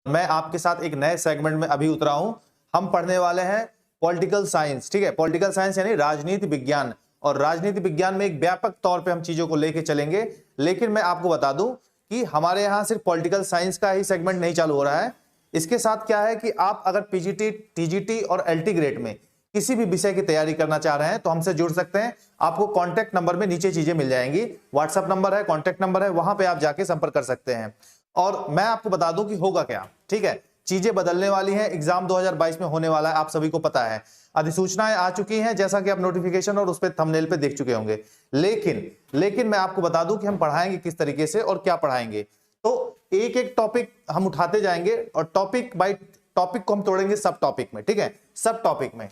मैं आपके साथ एक नए सेगमेंट में अभी उतरा हूं। हम पढ़ने वाले हैं पॉलिटिकल साइंस, ठीक है। पॉलिटिकल साइंस यानी राजनीति विज्ञान, और राजनीति विज्ञान में एक व्यापक तौर पे हम चीजों को लेके चलेंगे। लेकिन मैं आपको बता दूं कि हमारे यहां सिर्फ पॉलिटिकल साइंस का ही सेगमेंट नहीं चालू हो रहा है। इसके साथ क्या है कि आप अगर पीजीटी, टीजीटी और एलटी ग्रेड में किसी भी विषय की तैयारी करना चाह रहे हैं तो हमसे जुड़ सकते हैं। आपको कॉन्टैक्ट नंबर में नीचे चीजें मिल जाएंगी, व्हाट्सएप नंबर है, कॉन्टैक्ट नंबर है, वहां पे आप जाके संपर्क कर सकते हैं। और मैं आपको बता दूं कि होगा क्या, ठीक है। चीजें बदलने वाली हैं, एग्जाम 2022 में होने वाला है, आप सभी को पता है। अधिसूचनाएं आ चुकी हैं, जैसा कि आप नोटिफिकेशन और उस पे थंबनेल पे देख चुके होंगे। लेकिन मैं आपको बता दूं कि हम पढ़ाएंगे किस तरीके से और क्या पढ़ाएंगे। तो एक एक टॉपिक हम उठाते जाएंगे और टॉपिक बाय टॉपिक को हम तोड़ेंगे सब टॉपिक में, ठीक है, सब टॉपिक में।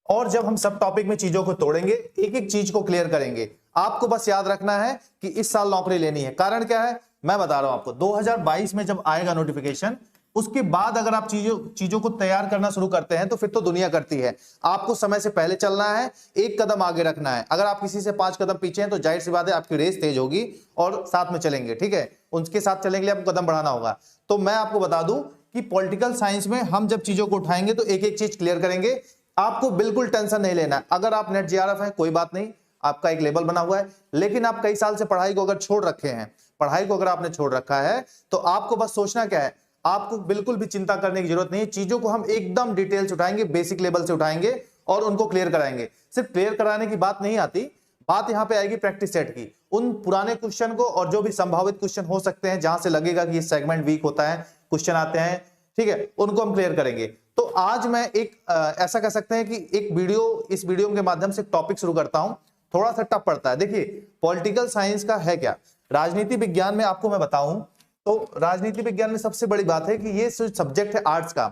और जब हम सब टॉपिक में चीजों को तोड़ेंगे, एक एक चीज को क्लियर करेंगे, आपको बस याद रखना है कि इस साल नौकरी लेनी है। कारण क्या है मैं बता रहा हूं आपको, 2022 में जब आएगा नोटिफिकेशन, उसके बाद अगर आप चीजों को तैयार करना शुरू करते हैं तो फिर तो दुनिया करती है। आपको समय से पहले चलना है, एक कदम आगे रखना है। अगर आप किसी से 5 कदम पीछे हैं तो जाहिर सी बात है आपकी रेस तेज होगी और साथ में चलेंगे, ठीक है। उनके साथ चलने के लिए आपको कदम बढ़ाना होगा। तो मैं आपको बता दूं कि पॉलिटिकल साइंस में हम जब चीजों को उठाएंगे तो एक एक चीज क्लियर करेंगे। आपको बिल्कुल टेंशन नहीं लेना है। अगर आप नेट जीआरएफ है कोई बात नहीं, आपका एक लेवल बना हुआ है। लेकिन आप कई साल से पढ़ाई को अगर छोड़ रखे हैं, पढ़ाई को अगर आपने छोड़ रखा है, तो आपको बस सोचना क्या है, आपको बिल्कुल भी चिंता करने की जरूरत नहीं है। चीजों को हम एकदम डिटेल से उठाएंगे, बेसिक लेवल से उठाएंगे और उनको क्लियर कराएंगे। सिर्फ क्लियर कराने की बात नहीं आती, बात यहां पे आएगी प्रैक्टिस सेट की। उन पुराने क्वेश्चन को और जो भी संभावित क्वेश्चन हो सकते हैं, जहां से लगेगा कि ये सेगमेंट वीक होता है, क्वेश्चन आते हैं, ठीक है, उनको हम क्लियर करेंगे। तो आज मैं एक ऐसा कह सकते हैं कि इस वीडियो के माध्यम से टॉपिक शुरू करता हूं। थोड़ा सा टफ पड़ता है। देखिए पॉलिटिकल साइंस का है क्या, राजनीति विज्ञान में आपको मैं बताऊं तो राजनीति विज्ञान में सबसे बड़ी बात है कि ये सब्जेक्ट है आर्ट्स का,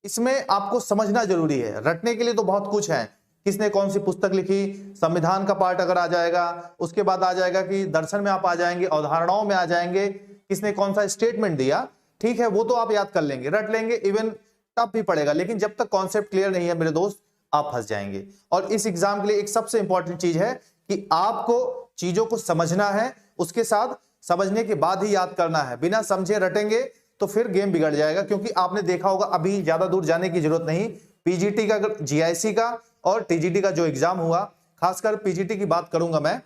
इसमें आपको समझना जरूरी है। रटने के लिए तो बहुत कुछ है, किसने कौन सी पुस्तक लिखी, संविधान का पार्ट अगर आ जाएगा, उसके बाद आ जाएगा कि दर्शन में आप आ जाएंगे, अवधारणाओं में आ जाएंगे, किसने कौन सा स्टेटमेंट दिया, ठीक है, वो तो आप याद कर लेंगे, रट लेंगे, इवन टफ भी पड़ेगा। लेकिन जब तक कॉन्सेप्ट क्लियर नहीं है मेरे दोस्त, आप फंस जाएंगे। और इस एग्जाम के लिए एक सबसे इंपॉर्टेंट चीज है कि आपको चीजों को समझना है, उसके साथ समझने के बाद ही याद करना है। बिना समझे रटेंगे तो फिर गेम बिगड़ जाएगा। क्योंकि आपने देखा होगा, अभी ज्यादा दूर जाने की जरूरत नहीं, पीजीटी का, जीआईसी का और टीजीटी का जो एग्जाम हुआ, खासकर पीजीटी की बात करूंगा मैं,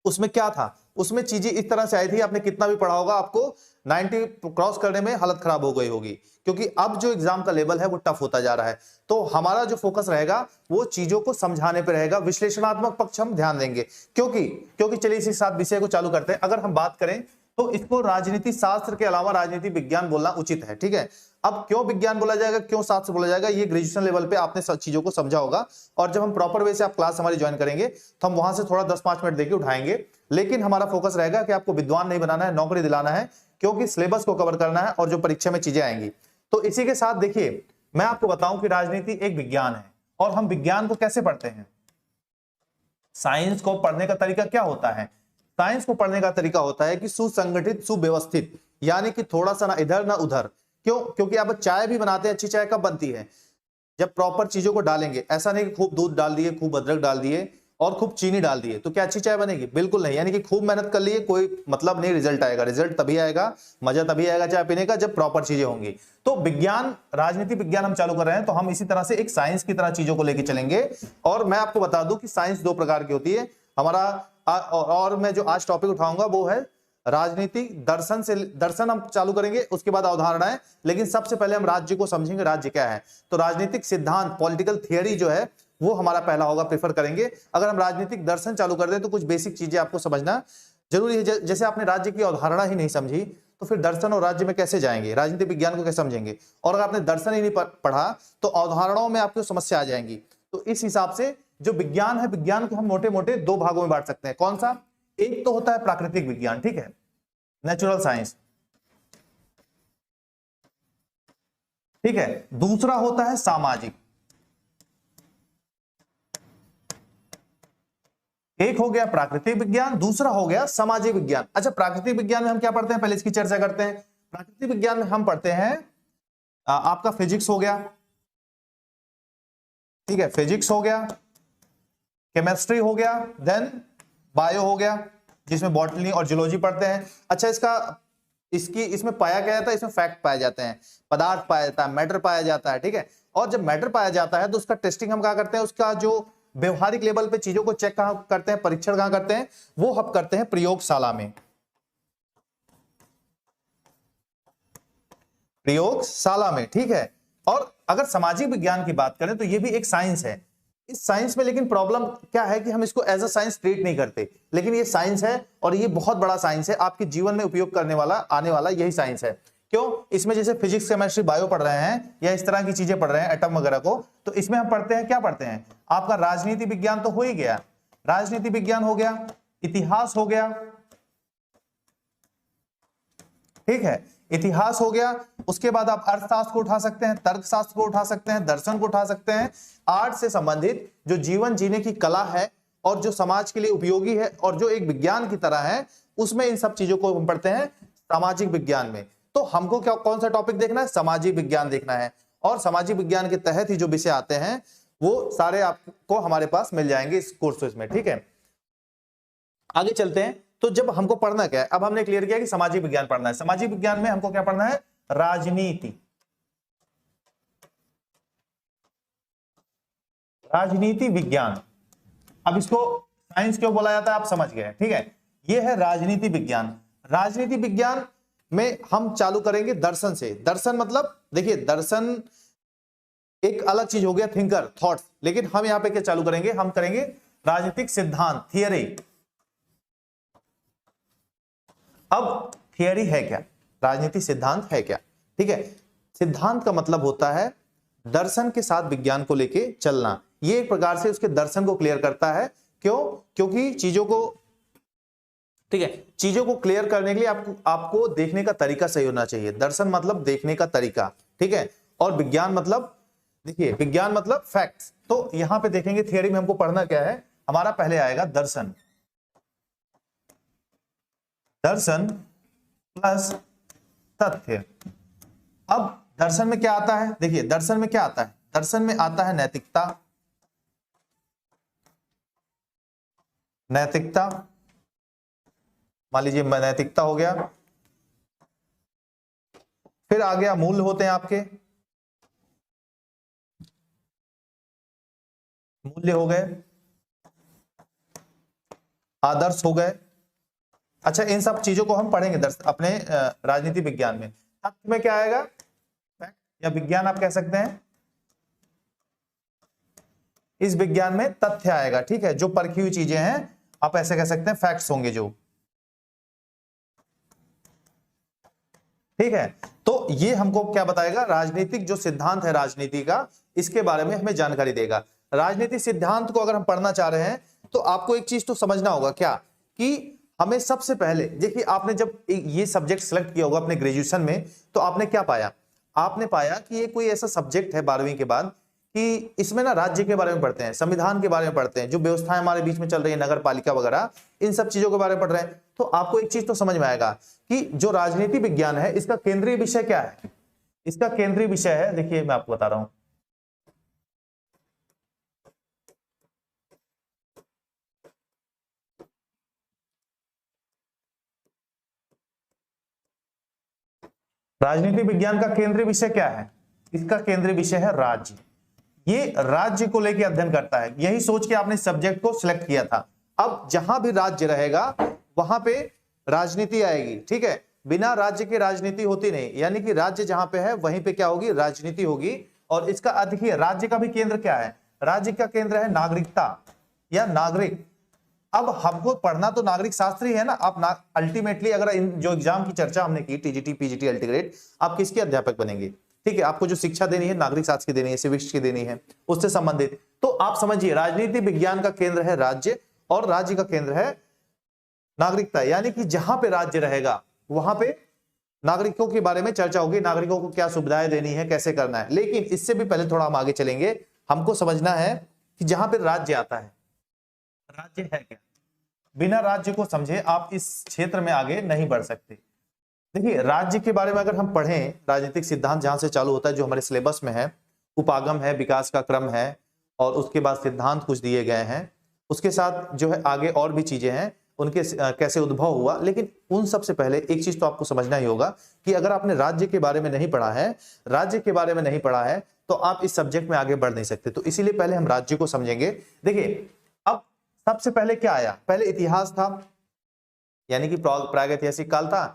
उसमें क्या था, उसमें चीजें इस तरह से आई थी, आपने कितना भी पढ़ा होगा, आपको 90 क्रॉस करने में हालत खराब हो गई होगी। क्योंकि अब जो एग्जाम का लेवल है वो टफ होता जा रहा है। तो हमारा जो फोकस रहेगा वो चीजों को समझाने पे रहेगा, विश्लेषणात्मक पक्ष हम ध्यान देंगे। क्योंकि चलिए इसी साथ विषय को चालू करते हैं। अगर हम बात करें तो इसको राजनीति शास्त्र के अलावा राजनीति विज्ञान बोलना उचित है, ठीक है। अब क्यों विज्ञान बोला जाएगा, क्यों शास्त्र बोला जाएगा, ये ग्रेजुएशन लेवल पे आपने सब चीजों को समझा होगा। और जब हम प्रॉपर वे से आप क्लास हमारी ज्वाइन करेंगे तो हम वहां से थोड़ा 10-5 मिनट देके उठाएंगे। लेकिन हमारा फोकस रहेगा कि आपको विद्वान नहीं बनाना है, नौकरी दिलाना है, क्योंकि सिलेबस को कवर करना है और जो परीक्षा में चीजें आएंगी। तो इसी के साथ देखिए मैं आपको बताऊं कि राजनीति एक विज्ञान है। और हम विज्ञान को कैसे पढ़ते हैं, साइंस को पढ़ने का तरीका क्या होता है, साइंस को पढ़ने का तरीका होता है कि सुसंगठित, सुव्यवस्थित, यानी कि थोड़ा सा ना इधर ना उधर। क्यों, क्योंकि आप चाय भी बनाते हैं, अच्छी चाय कब बनती है, जब प्रॉपर चीजों को डालेंगे। ऐसा नहीं कि खूब दूध डाल दिए, खूब अदरक डाल दिए और खूब चीनी डाल दिए तो क्या अच्छी चाय बनेगी, बिल्कुल नहीं। यानी कि खूब मेहनत कर लिए कोई मतलब नहीं, रिजल्ट आएगा। रिजल्ट तभी आएगा, मजा तभी आएगा चाय पीने का जब प्रॉपर चीजें होंगी। तो विज्ञान, राजनीति विज्ञान हम चालू कर रहे हैं तो हम इसी तरह से एक साइंस की तरह चीजों को लेकर चलेंगे। और मैं आपको बता दूं कि साइंस 2 प्रकार की होती है हमारा। और मैं जो आज टॉपिक उठाऊंगा वो है राजनीति दर्शन से, दर्शन हम चालू करेंगे, उसके बाद अवधारणाएं। लेकिन सबसे पहले हम राज्य को समझेंगे, राज्य क्या है। तो राजनीतिक सिद्धांत, पॉलिटिकल थियरी जो है वो हमारा पहला होगा, प्रेफर करेंगे। अगर हम राजनीतिक दर्शन चालू कर दें तो कुछ बेसिक चीजें आपको समझना जरूरी है। जैसे आपने राज्य की अवधारणा ही नहीं समझी तो फिर दर्शन और राज्य में कैसे जाएंगे, राजनीतिक विज्ञान को कैसे समझेंगे। और अगर आपने दर्शन ही नहीं पढ़ा तो अवधारणाओं में आपको समस्या आ जाएंगी। तो इस हिसाब से जो विज्ञान है, विज्ञान को हम मोटे मोटे 2 भागों में बांट सकते हैं। कौन सा, एक तो होता है प्राकृतिक विज्ञान, ठीक है, नेचुरल साइंस, ठीक है। दूसरा होता है सामाजिक, एक हो गया प्राकृतिक विज्ञान, दूसरा हो गया सामाजिक विज्ञान। अच्छा, प्राकृतिक विज्ञान में हम क्या पढ़ते हैं, पहले इसकी चर्चा करते हैं। प्राकृतिक विज्ञान में हम पढ़ते हैं आपका फिजिक्स हो गया, ठीक है, फिजिक्स हो गया, केमिस्ट्री हो गया, देन बायो हो गया, जिसमें बॉटनी और जूलॉजी पढ़ते हैं। अच्छा, इसमें पाया क्या जाता है, इसमें फैक्ट पाए जाते हैं, पदार्थ पाया जाता है, मैटर पाया जाता है, ठीक है। और जब मैटर पाया जाता है तो उसका टेस्टिंग हम कहाँ करते हैं, उसका जो व्यवहारिक लेवल पे चीजों को चेक कहाँ करते हैं, परीक्षण कहाँ करते हैं, वो हम करते हैं प्रयोगशाला में, प्रयोगशाला में, ठीक है। और अगर सामाजिक विज्ञान की बात करें तो ये भी एक साइंस है। इस साइंस में लेकिन प्रॉब्लम क्या है कि हम इसको एज अ साइंस ट्रीट नहीं करते, लेकिन ये साइंस है और ये बहुत बड़ा साइंस है, आपके जीवन में उपयोग करने वाला आने वाला यही साइंस है। क्यों? इसमें जैसे फिजिक्स, केमिस्ट्री, बायो पढ़ रहे हैं या इस तरह की चीजें पढ़ रहे हैं, एटम वगैरह को, तो इसमें हम पढ़ते हैं, क्या पढ़ते हैं, आपका राजनीति विज्ञान तो हो ही गया, राजनीति विज्ञान हो गया, इतिहास हो गया, ठीक है, इतिहास हो गया। उसके बाद आप अर्थशास्त्र को उठा सकते हैं, तर्कशास्त्र को उठा सकते हैं, दर्शन को उठा सकते हैं। आर्ट से संबंधित जो जीवन जीने की कला है और जो समाज के लिए उपयोगी है और जो एक विज्ञान की तरह है, उसमें इन सब चीजों को हम पढ़ते हैं सामाजिक विज्ञान में। तो हमको क्या, कौन सा टॉपिक देखना है, सामाजिक विज्ञान देखना है। और सामाजिक विज्ञान के तहत ही जो विषय आते हैं वो सारे आपको हमारे पास मिल जाएंगे इस कोर्सेज में, ठीक है। आगे चलते हैं। तो जब हमको पढ़ना क्या है, अब हमने क्लियर किया कि सामाजिक विज्ञान पढ़ना है। सामाजिक विज्ञान में हमको क्या पढ़ना है, राजनीति, राजनीति विज्ञान। अब इसको साइंस क्यों बोला जाता है आप समझ गए, ठीक है। ये है राजनीति विज्ञान। राजनीति विज्ञान में हम चालू करेंगे दर्शन से। दर्शन मतलब देखिए, दर्शन एक अलग चीज हो गया, थिंकर, थॉट्स, लेकिन हम यहां पे क्या चालू करेंगे, हम करेंगे राजनीतिक सिद्धांत, थियरी। अब थियरी है क्या, राजनीतिक सिद्धांत है क्या, ठीक है। सिद्धांत का मतलब होता है दर्शन के साथ विज्ञान को लेके चलना। ये एक प्रकार से उसके दर्शन को क्लियर करता है। क्यों? क्योंकि चीजों को, ठीक है, चीजों को क्लियर करने के लिए आपको देखने का तरीका सही होना चाहिए। दर्शन मतलब देखने का तरीका, ठीक है। और विज्ञान मतलब, देखिए, विज्ञान मतलब फैक्ट्स। तो यहां पे देखेंगे थियरी में हमको पढ़ना क्या है, हमारा पहले आएगा दर्शन, दर्शन प्लस तथ्य। अब दर्शन में क्या आता है, देखिए दर्शन में क्या आता है, दर्शन में आता है नैतिकता, नैतिकता, मान लीजिए नैतिकता हो गया। फिर आ गया मूल्य होते हैं आपके, मूल्य हो गए, आदर्श हो गए। अच्छा, इन सब चीजों को हम पढ़ेंगे अपने राजनीति विज्ञान में। तथ्य में क्या आएगा, फैक्ट या विज्ञान आप कह सकते हैं। इस विज्ञान में तथ्य आएगा, ठीक है, जो परखी हुई चीजें हैं आप ऐसे कह सकते हैं, फैक्ट्स होंगे जो, ठीक है। तो ये हमको क्या बताएगा, राजनीतिक जो सिद्धांत है राजनीति का, इसके बारे में हमें जानकारी देगा। राजनीतिक सिद्धांत को अगर हम पढ़ना चाह रहे हैं तो आपको एक चीज तो समझना होगा, क्या कि हमें सबसे पहले, देखिए आपने जब ये सब्जेक्ट सिलेक्ट किया होगा अपने ग्रेजुएशन में, तो आपने क्या पाया, आपने पाया कि ये कोई ऐसा सब्जेक्ट है 12वीं के बाद कि इसमें ना राज्य के बारे में पढ़ते हैं, संविधान के बारे में पढ़ते हैं, जो व्यवस्थाएं हमारे बीच में चल रही है, नगर पालिका वगैरह, इन सब चीजों के बारे में पढ़ रहे हैं। तो आपको एक चीज तो समझ में आएगा कि जो राजनीति विज्ञान है, इसका केंद्रीय विषय क्या है। इसका केंद्रीय विषय है, देखिए मैं आपको बता रहा हूं, राजनीति विज्ञान का केंद्रीय विषय क्या है, इसका केंद्रीय विषय है राज्य। ये राज्य को लेकर अध्ययन करता है, यही सोच के आपने सब्जेक्ट को सिलेक्ट किया था। अब जहां भी राज्य रहेगा वहां पे राजनीति आएगी, ठीक है। बिना राज्य के राजनीति होती नहीं, यानी कि राज्य जहां पे है वहीं पे क्या होगी, राजनीति होगी। और इसका देखिए, राज्य का भी केंद्र क्या है, राज्य का केंद्र है नागरिकता या नागरिक। अब हमको पढ़ना तो नागरिक शास्त्र ही है ना। आप अल्टीमेटली अगर इन जो एग्जाम की चर्चा हमने की, टीजीटी, पीजीटी, अल्टीग्रेड, आप किसके अध्यापक बनेंगे, ठीक है। आपको जो शिक्षा देनी है नागरिक शास्त्र की देनी है, सिविक्स की देनी है, उससे संबंधित। तो आप समझिए, राजनीति विज्ञान का केंद्र है राज्य और राज्य का केंद्र है नागरिकता, यानी कि जहां पे राज्य रहेगा वहां पे नागरिकों के बारे में चर्चा होगी, नागरिकों को क्या सुविधाएं देनी है, कैसे करना है। लेकिन इससे भी पहले थोड़ा हम आगे चलेंगे, हमको समझना है कि जहां पे राज्य आता है, राज्य है क्या। बिना राज्य को समझे आप इस क्षेत्र में आगे नहीं बढ़ सकते। देखिए, राज्य के बारे में अगर हम पढ़ें, राजनीतिक सिद्धांत जहां से चालू होता है, जो हमारे सिलेबस में है, उपागम है, विकास का क्रम है, और उसके बाद सिद्धांत कुछ दिए गए हैं, उसके साथ जो है आगे और भी चीजें हैं। उनके कैसे उद्भव हुआ, लेकिन उन सबसे पहले एक चीज तो आपको समझना ही होगा कि अगर आपने राज्य के बारे में नहीं पढ़ा है, राज्य के बारे में नहीं पढ़ा है, तो आप इस सब्जेक्ट में आगे बढ़ नहीं सकते। तो इसीलिए पहले हम राज्य को समझेंगे। देखिए, अब सबसे पहले क्या आया, पहले इतिहास था, यानी कि प्रागैतिहासिक काल था,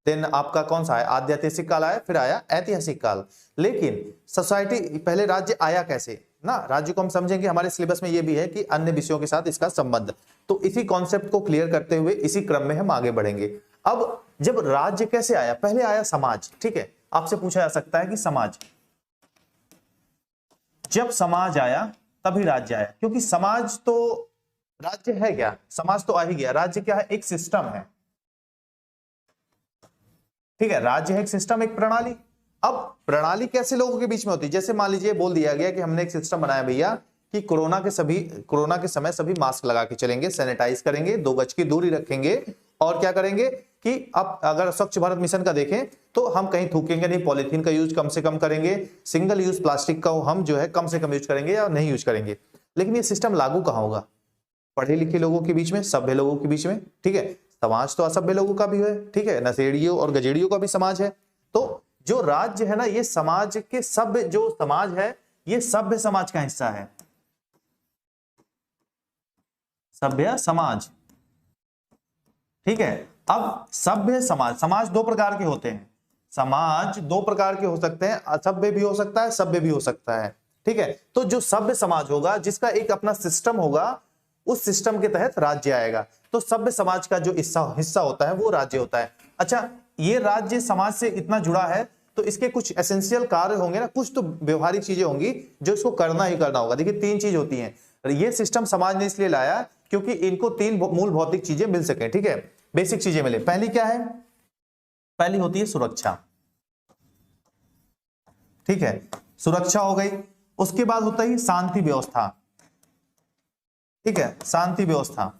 देन आपका कौन सा है, आद्यैतिहासिक काल आया, फिर आया ऐतिहासिक काल। लेकिन सोसाइटी, पहले राज्य आया कैसे ना, राज्य को हम समझेंगे, हमारे सिलेबस में ये भी है कि अन्य विषयों के साथ इसका संबंध। तो इसी कॉन्सेप्ट को क्लियर करते हुए इसी क्रम में हम आगे बढ़ेंगे। अब जब राज्य कैसे आया, पहले आया समाज, ठीक है, आपसे पूछा जा सकता है कि समाज, जब समाज आया तभी राज्य आया, क्योंकि समाज तो, राज्य है क्या, समाज तो आ ही गया, राज्य क्या है, एक सिस्टम है, ठीक है, राज्य है एक सिस्टम, एक प्रणाली। अब प्रणाली कैसे लोगों के बीच में होती है, जैसे मान लीजिए बोल दिया गया कि हमने एक सिस्टम बनाया भैया कि कोरोना के समय सभी मास्क लगा के चलेंगे, सैनिटाइज करेंगे, 2 गज की दूरी रखेंगे, और क्या करेंगे कि अब अगर स्वच्छ भारत मिशन का देखें तो हम कहीं थूकेंगे नहीं, पॉलीथीन का यूज कम से कम करेंगे, सिंगल यूज प्लास्टिक का हम जो है कम से कम यूज करेंगे या नहीं यूज करेंगे। लेकिन ये सिस्टम लागू कहां होगा, पढ़े लिखे लोगों के बीच में, सभ्य लोगों के बीच में, ठीक है। समाज तो असभ्य लोगों का भी है, ठीक है, नशेड़ियों और गजेड़ियों का भी समाज है। तो जो राज्य है ना, ये समाज के सभ्य, जो समाज है ये सभ्य समाज का हिस्सा है, सभ्य समाज, ठीक है। अब सभ्य समाज, समाज 2 प्रकार के होते हैं, समाज 2 प्रकार के हो सकते हैं, असभ्य भी हो सकता है, सभ्य भी हो सकता है, ठीक है। तो जो सभ्य समाज होगा, जिसका एक अपना सिस्टम होगा, उस सिस्टम के तहत राज्य आएगा। तो सभ्य समाज का जो हिस्सा होता है वो राज्य होता है। अच्छा, ये राज्य समाज से इतना जुड़ा है तो इसके कुछ एसेंशियल कार्य होंगे ना, कुछ तो व्यवहारिक चीजें होंगी जो इसको करना ही करना होगा। देखिए 3 चीज होती हैं, ये सिस्टम समाज ने इसलिए लाया क्योंकि इनको 3 मूल भौतिक चीजें मिल सके, ठीक है, बेसिक चीजें मिले। पहली क्या है, पहली होती है सुरक्षा, ठीक है, सुरक्षा हो गई। उसके बाद होता है शांति व्यवस्था, ठीक है, शांति व्यवस्था।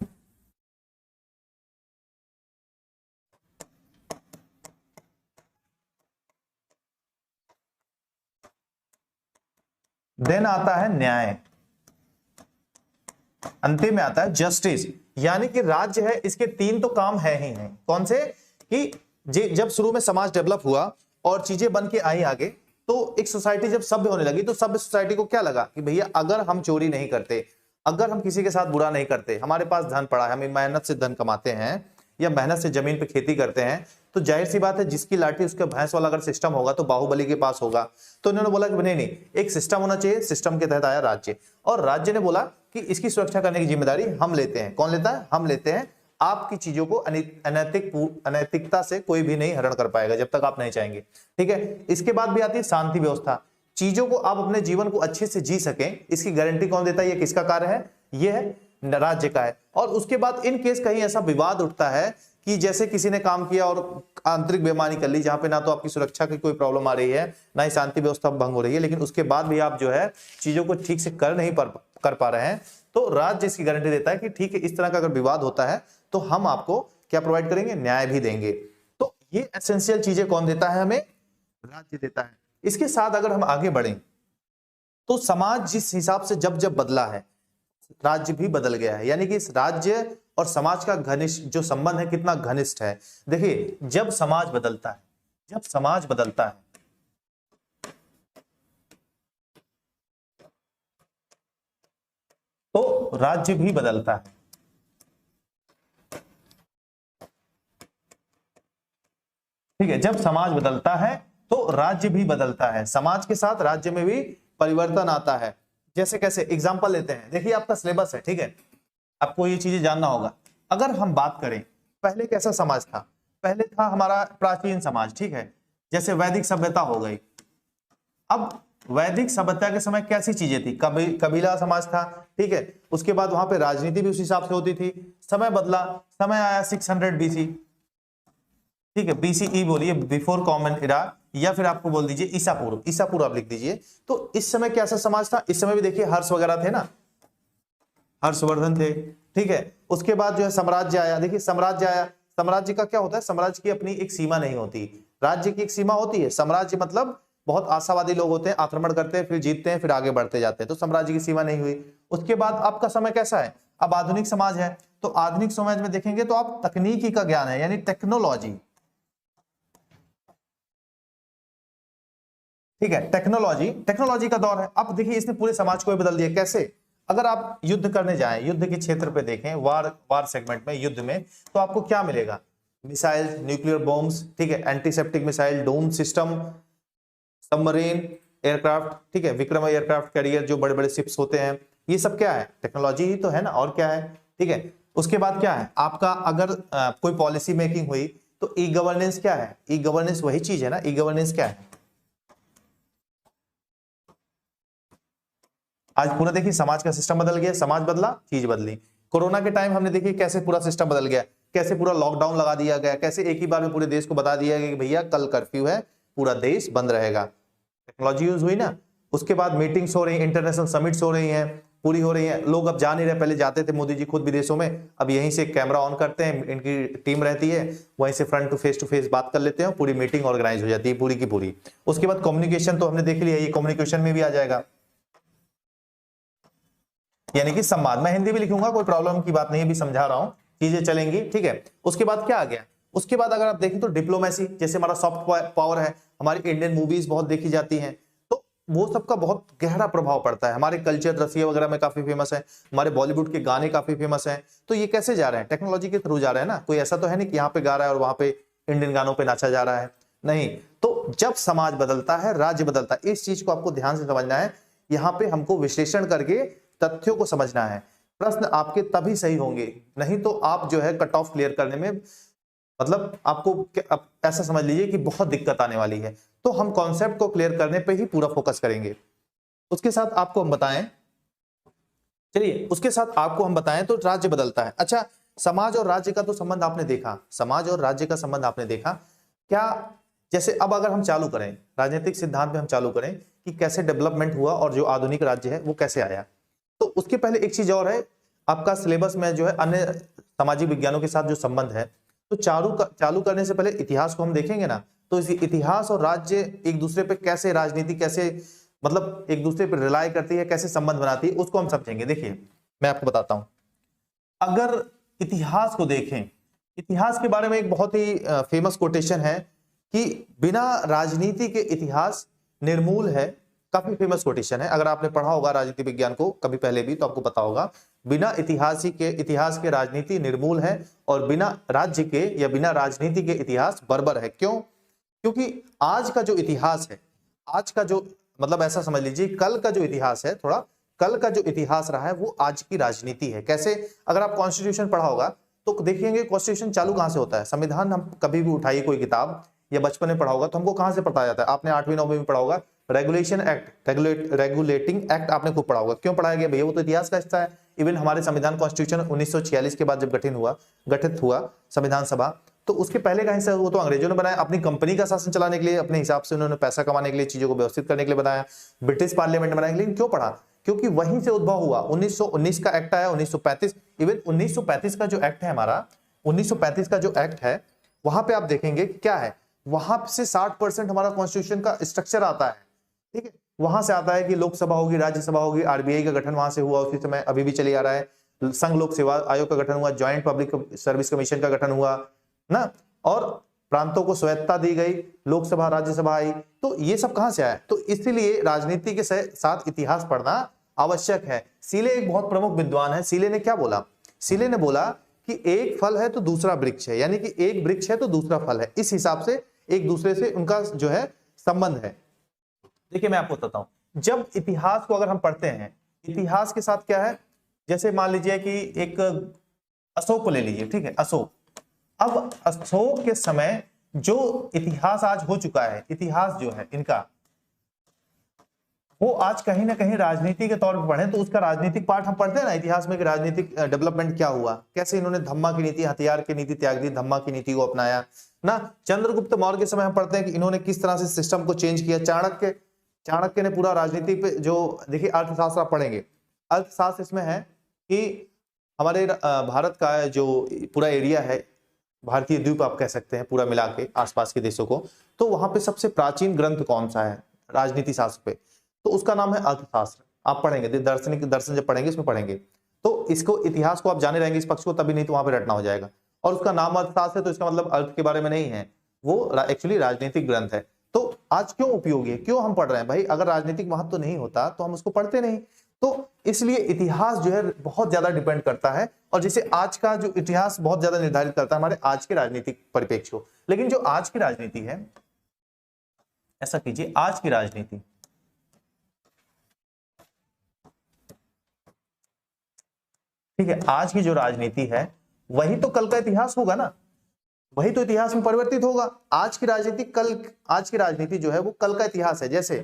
देन आता है न्याय, अंतिम में आता है जस्टिस। यानी कि राज्य है, इसके 3 तो काम है ही हैं। कौन से, कि जब शुरू में समाज डेवलप हुआ और चीजें बन के आई आगे, तो एक सोसाइटी जब सभ्य होने लगी तो सभ्य सोसाइटी को क्या लगा कि भैया अगर हम चोरी नहीं करते, अगर हम किसी के साथ बुरा नहीं करते, हमारे पास धन पड़ा है, हम मेहनत से धन कमाते हैं या मेहनत से जमीन पे खेती करते हैं, तो जाहिर सी बात है जिसकी लाठी उसके भैंस वाला अगर सिस्टम होगा तो बाहुबली के पास होगा। तो उन्होंने बोला कि नहीं नहीं, एक सिस्टम होना चाहिए, सिस्टम के तहत आया राज्य, और राज्य ने बोला कि इसकी सुरक्षा करने की जिम्मेदारी हम लेते हैं। कौन लेता है, हम लेते हैं। आपकी चीजों को अनैतिकता से कोई भी नहीं हरण कर पाएगा जब तक आप नहीं चाहेंगे, ठीक है। इसके बाद भी आती है शांति व्यवस्था, चीजों को आप अपने जीवन को अच्छे से जी सकें, इसकी गारंटी कौन देता है, ये किसका कार्य है, ये है राज्य का है। और उसके बाद इन केस कहीं ऐसा विवाद उठता है कि जैसे किसी ने काम किया और आंतरिक बेईमानी कर ली, जहां पे ना तो आपकी सुरक्षा की कोई प्रॉब्लम आ रही है, ना ही शांति व्यवस्था भंग हो रही है, लेकिन उसके बाद भी आप जो है चीजों को ठीक से कर पा रहे हैं, तो राज्य इसकी गारंटी देता है कि ठीक है, इस तरह का अगर विवाद होता है तो हम आपको क्या प्रोवाइड करेंगे, न्याय भी देंगे। तो ये एसेंशियल चीजें कौन देता है, हमें राज्य देता है। इसके साथ अगर हम आगे बढ़ें तो समाज जिस हिसाब से जब जब बदला है, राज्य भी बदल गया है। यानी कि इस राज्य और समाज का घनिष्ठ जो संबंध है कितना घनिष्ठ है। देखिए जब समाज बदलता है, जब समाज बदलता है तो राज्य भी बदलता है, ठीक है। जब समाज बदलता है तो राज्य भी बदलता है, समाज के साथ राज्य में भी परिवर्तन आता है। जैसे कैसे, एग्जांपल लेते हैं, देखिए आपका सिलेबस है, ठीक है, आपको ये चीजें जानना होगा। अगर हम बात करें पहले कैसा समाज था, पहले था हमारा प्राचीन समाज, ठीक है, जैसे वैदिक सभ्यता हो गई। अब वैदिक सभ्यता के समय कैसी चीजें थी, कबीला समाज था, ठीक है। उसके बाद वहां पे राजनीति भी उस हिसाब से होती थी। समय बदला, समय आया 600 BC, ठीक है, BCE बोलिए, बिफोर कॉमन इरा, या फिर आपको बोल दीजिए ईसा पूर्व, ईसा पूर्व आप लिख दीजिए। तो इस समय कैसा समाज था, इस समय भी देखिए हर्ष वगैरह थे ना, हर्षवर्धन थे, ठीक है। उसके बाद जो है साम्राज्य आया, देखिए साम्राज्य आया, साम्राज्य का क्या होता है, साम्राज्य की अपनी एक सीमा नहीं होती, राज्य की एक सीमा होती है। साम्राज्य मतलब बहुत आशावादी लोग होते हैं, आक्रमण करते हैं, फिर जीतते हैं, फिर आगे बढ़ते जाते हैं, तो साम्राज्य की सीमा नहीं हुई। उसके बाद आपका समय कैसा है, अब आधुनिक समाज है, तो आधुनिक समाज में देखेंगे तो आप तकनीकी का ज्ञान है, यानी टेक्नोलॉजी, ठीक है, टेक्नोलॉजी का दौर है। अब देखिए इसने पूरे समाज को बदल दिया। कैसे? अगर आप युद्ध करने जाएं, युद्ध के क्षेत्र पे देखें, वार सेगमेंट में, युद्ध में, तो आपको क्या मिलेगा? मिसाइल, न्यूक्लियर बॉम्ब्स, ठीक है, एंटीसेप्टिक मिसाइल, डोम सिस्टम, सबमरीन, एयरक्राफ्ट, ठीक है, विक्रम एयरक्राफ्ट कैरियर, जो बड़े बड़े शिप्स होते हैं, ये सब क्या है? टेक्नोलॉजी ही तो है ना, और क्या है? ठीक है। उसके बाद क्या है आपका? अगर कोई पॉलिसी मेकिंग हुई तो ई गवर्नेंस क्या है? ई गवर्नेंस वही चीज है ना। ई गवर्नेंस क्या है? आज पूरा देखिए समाज का सिस्टम बदल गया, समाज बदला, चीज बदली। कोरोना के टाइम हमने देखिए कैसे पूरा सिस्टम बदल गया, कैसे पूरा लॉकडाउन लगा दिया गया, कैसे एक ही बार में पूरे देश को बता दिया गया कि भैया कल कर्फ्यू है, पूरा देश बंद रहेगा। टेक्नोलॉजी यूज हुई ना। उसके बाद मीटिंग्स हो रही हैं, इंटरनेशनल समिट्स हो रही हैं, पूरी हो रही हैं। लोग अब जा नहीं रहे, पहले जाते थे मोदी जी खुद विदेशों में, अब यहीं से कैमरा ऑन करते हैं, इनकी टीम रहती है, वहीं से फ्रंट टू फेस बात कर लेते हैं, पूरी मीटिंग ऑर्गेनाइज हो जाती है पूरी की पूरी। उसके बाद कम्युनिकेशन तो हमने देख लिया, ये कम्युनिकेशन में भी आ जाएगा, यानी कि संवाद। मैं हिंदी भी लिखूंगा, कोई प्रॉब्लम की बात नहीं है, भी समझा रहा हूं, चीजें चलेंगी, ठीक है। उसके बाद क्या आ गया? उसके बाद अगर आप देखें तो डिप्लोमेसी, जैसे हमारा सॉफ्ट पावर है, हमारी इंडियन मूवीज बहुत देखी जाती हैं, तो वो सबका बहुत गहरा प्रभाव पड़ता है। हमारे कल्चर रसिया वगैरह में काफी फेमस है, हमारे बॉलीवुड के गाने काफी फेमस हैं। तो ये कैसे जा रहे हैं? टेक्नोलॉजी के थ्रू जा रहे हैं ना। कोई ऐसा तो है नहीं कि यहाँ पे गा रहा है और वहां पे इंडियन गानों पे नाचा जा रहा है, नहीं। तो जब समाज बदलता है, राज्य बदलता है, इस चीज को आपको ध्यान से समझना है। यहाँ पे हमको विश्लेषण करके तथ्यों को समझना है। प्रश्न आपके तभी सही होंगे, नहीं तो आप जो है कट ऑफ क्लियर करने में, मतलब आपको ऐसा समझ लीजिए कि बहुत दिक्कत आने वाली है। तो हम कॉन्सेप्ट को क्लियर करने पे ही पूरा फोकस करेंगे। उसके साथ आपको हम बताएं, चलिए उसके साथ आपको हम बताएं तो राज्य बदलता है। अच्छा, समाज और राज्य का तो संबंध आपने देखा, समाज और राज्य का संबंध आपने देखा क्या? जैसे अब अगर हम चालू करें राजनीतिक सिद्धांत में, हम चालू करें कि कैसे डेवलपमेंट हुआ और जो आधुनिक राज्य है वो कैसे आया, तो उसके पहले एक चीज और है, आपका सिलेबस में जो है अन्य सामाजिक विज्ञानों के साथ जो संबंध है, तो चालू करने से पहले इतिहास को हम देखेंगे ना। तो इस इतिहास और राज्य एक दूसरे पे कैसे, राजनीति कैसे, मतलब एक दूसरे पे रिलाय करती है, कैसे संबंध बनाती है, उसको हम समझेंगे। देखिए मैं आपको बताता हूं, अगर इतिहास को देखें, इतिहास के बारे में एक बहुत ही फेमस कोटेशन है कि बिना राजनीति के इतिहास निर्मूल है। काफी फेमस कोटेशन है, अगर आपने पढ़ा होगा राजनीति विज्ञान को कभी पहले भी, तो आपको पता होगा, बिना इतिहास के राजनीति निर्मूल है, और बिना राज्य के या बिना राजनीति के इतिहास बर्बर है। क्यों? क्योंकि आज का जो इतिहास है, आज का जो, मतलब ऐसा समझ लीजिए कल का जो इतिहास है, थोड़ा कल का जो इतिहास रहा है वो आज की राजनीति है। कैसे? अगर आप कॉन्स्टिट्यूशन पढ़ा होगा तो देखेंगे कॉन्स्टिट्यूशन चालू कहां से होता है। संविधान हम कभी भी उठाइए कोई किताब या बचपन में पढ़ा होगा तो हमको कहां से पढ़ाया जाता है? आपने 8वीं 9वीं में पढ़ा होगा, रेगुलेशन एक्ट, रेगुलेटिंग एक्ट आपने खूब पढ़ा होगा। क्यों पढ़ाया गया भैया? वो तो इतिहास का हिस्सा है। इवन हमारे संविधान कॉन्स्टिट्यूशन 1946 के बाद जब गठित हुआ संविधान सभा, तो उसके पहले का हिस्सा वो तो अंग्रेजों ने बनाया, अपनी कंपनी का शासन चलाने के लिए, अपने हिसाब से उन्होंने पैसा कमाने के लिए, चीजों को व्यवस्थित करने के लिए बनाया, ब्रिटिश पार्लियामेंट बनाने के लिए। क्यों पढ़ा? क्योंकि वहीं से उद्भव हुआ। 1919 का एक्ट आया, 1935, इवन 1935 का जो एक्ट है हमारा, 1935 का जो एक्ट है, वहां पे आप देखेंगे क्या है, वहां से 60% हमारा कॉन्स्टिट्यूशन का स्ट्रक्चर आता है। ठीक है, वहां से आता है कि लोकसभा होगी, राज्यसभा होगी, आरबीआई का गठन वहां से हुआ, उसी समय अभी भी चली आ रहा है। संघ लोक सेवा आयोग का गठन हुआ, ज्वाइंट पब्लिक सर्विस कमीशन का गठन हुआ ना, और प्रांतों को स्वायत्तता दी गई, लोकसभा राज्यसभा आई। तो ये सब कहां से आया? तो इसीलिए राजनीति के साथ इतिहास पढ़ना आवश्यक है। सीले एक बहुत प्रमुख विद्वान है, सीले ने क्या बोला? सीले ने बोला कि एक फल है तो दूसरा वृक्ष है, यानी कि एक वृक्ष है तो दूसरा फल है। इस हिसाब से एक दूसरे से उनका जो है संबंध है। देखिए मैं आपको बताता हूं, जब इतिहास को अगर हम पढ़ते हैं, इतिहास के साथ क्या है, जैसे मान लीजिए कि एक अशोक को ले लीजिए, ठीक है, अशोक। अब अशोक के समय जो इतिहास आज हो चुका है, इतिहास जो है इनका, वो आज कहीं ना कहीं राजनीति के तौर पर पढ़े तो उसका राजनीतिक पार्ट हम पढ़ते हैं ना इतिहास में कि राजनीतिक डेवलपमेंट क्या हुआ, कैसे इन्होंने धम्मा की नीति, हथियार की नीति त्याग दी, धम्मा की नीति को अपनाया ना। चंद्रगुप्त मौर्य के समय हम पढ़ते हैं कि इन्होंने किस तरह से सिस्टम को चेंज किया। चाणक्य ने पूरा राजनीति पे जो, देखिए अर्थशास्त्र आप पढ़ेंगे, अर्थशास्त्र इसमें है कि हमारे भारत का जो पूरा एरिया है, भारतीय द्वीप आप कह सकते हैं, पूरा मिला के आसपास के देशों को, तो वहां पे सबसे प्राचीन ग्रंथ कौन सा है राजनीति शास्त्र पे? तो उसका नाम है अर्थशास्त्र। आप पढ़ेंगे, दर्शन जब पढ़ेंगे इसमें पढ़ेंगे। तो इसको इतिहास को आप जाने रहेंगे इस पक्ष को, तभी नहीं तो वहां पे रटना हो जाएगा। और उसका नाम अर्थशास्त्र है तो इसका मतलब अर्थ के बारे में नहीं है, वो एक्चुअली राजनीतिक ग्रंथ है। तो आज क्यों उपयोगी है, क्यों हम पढ़ रहे हैं भाई? अगर राजनीतिक महत्व नहीं होता तो हम उसको पढ़ते नहीं। तो इसलिए इतिहास जो है बहुत ज्यादा डिपेंड करता है, और जैसे आज का जो इतिहास बहुत ज्यादा निर्धारित करता है हमारे आज के राजनीतिक परिप्रेक्ष्य को। लेकिन जो आज की राजनीति है, ऐसा कीजिए, आज की राजनीति, ठीक है, आज की जो राजनीति है वही तो कल का इतिहास होगा ना, वही तो इतिहास में परिवर्तित होगा। आज की राजनीति जो है वो कल का इतिहास है। जैसे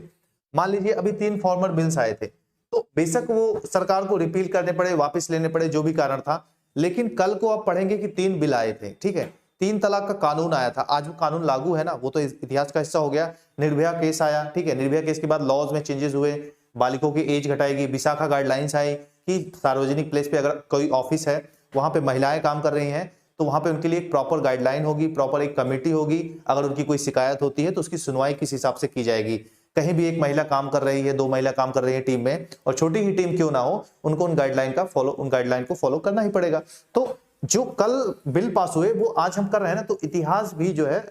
मान लीजिए अभी 3 फॉर्मर बिल्स आए थे, तो बेशक वो सरकार को रिपील करने पड़े, वापस लेने पड़े, जो भी कारण था, लेकिन कल को आप पढ़ेंगे कि 3 बिल आए थे, ठीक है, 3 तलाक का कानून आया था, आज वो कानून लागू है ना, वो तो इतिहास का हिस्सा हो गया। निर्भया केस आया, ठीक है, निर्भया केस के बाद लॉज में चेंजेस हुए, बालिकों की एज घटाएगी, विशाखा गाइडलाइंस आई कि सार्वजनिक प्लेस पे अगर कोई ऑफिस है वहां पे महिलाएं काम कर रही हैं तो वहां पे उनके लिए एक प्रॉपर गाइडलाइन होगी, प्रॉपर एक कमेटी होगी, अगर उनकी कोई शिकायत होती है तो उसकी सुनवाई किस हिसाब से की जाएगी। कहीं भी एक महिला काम कर रही है, 2 महिला काम कर रही है टीम में, और छोटी ही टीम क्यों ना हो, उनको उन गाइडलाइन को फॉलो करना ही पड़ेगा। तो जो कल बिल पास हुए वो आज हम कर रहे हैं ना, तो इतिहास भी जो है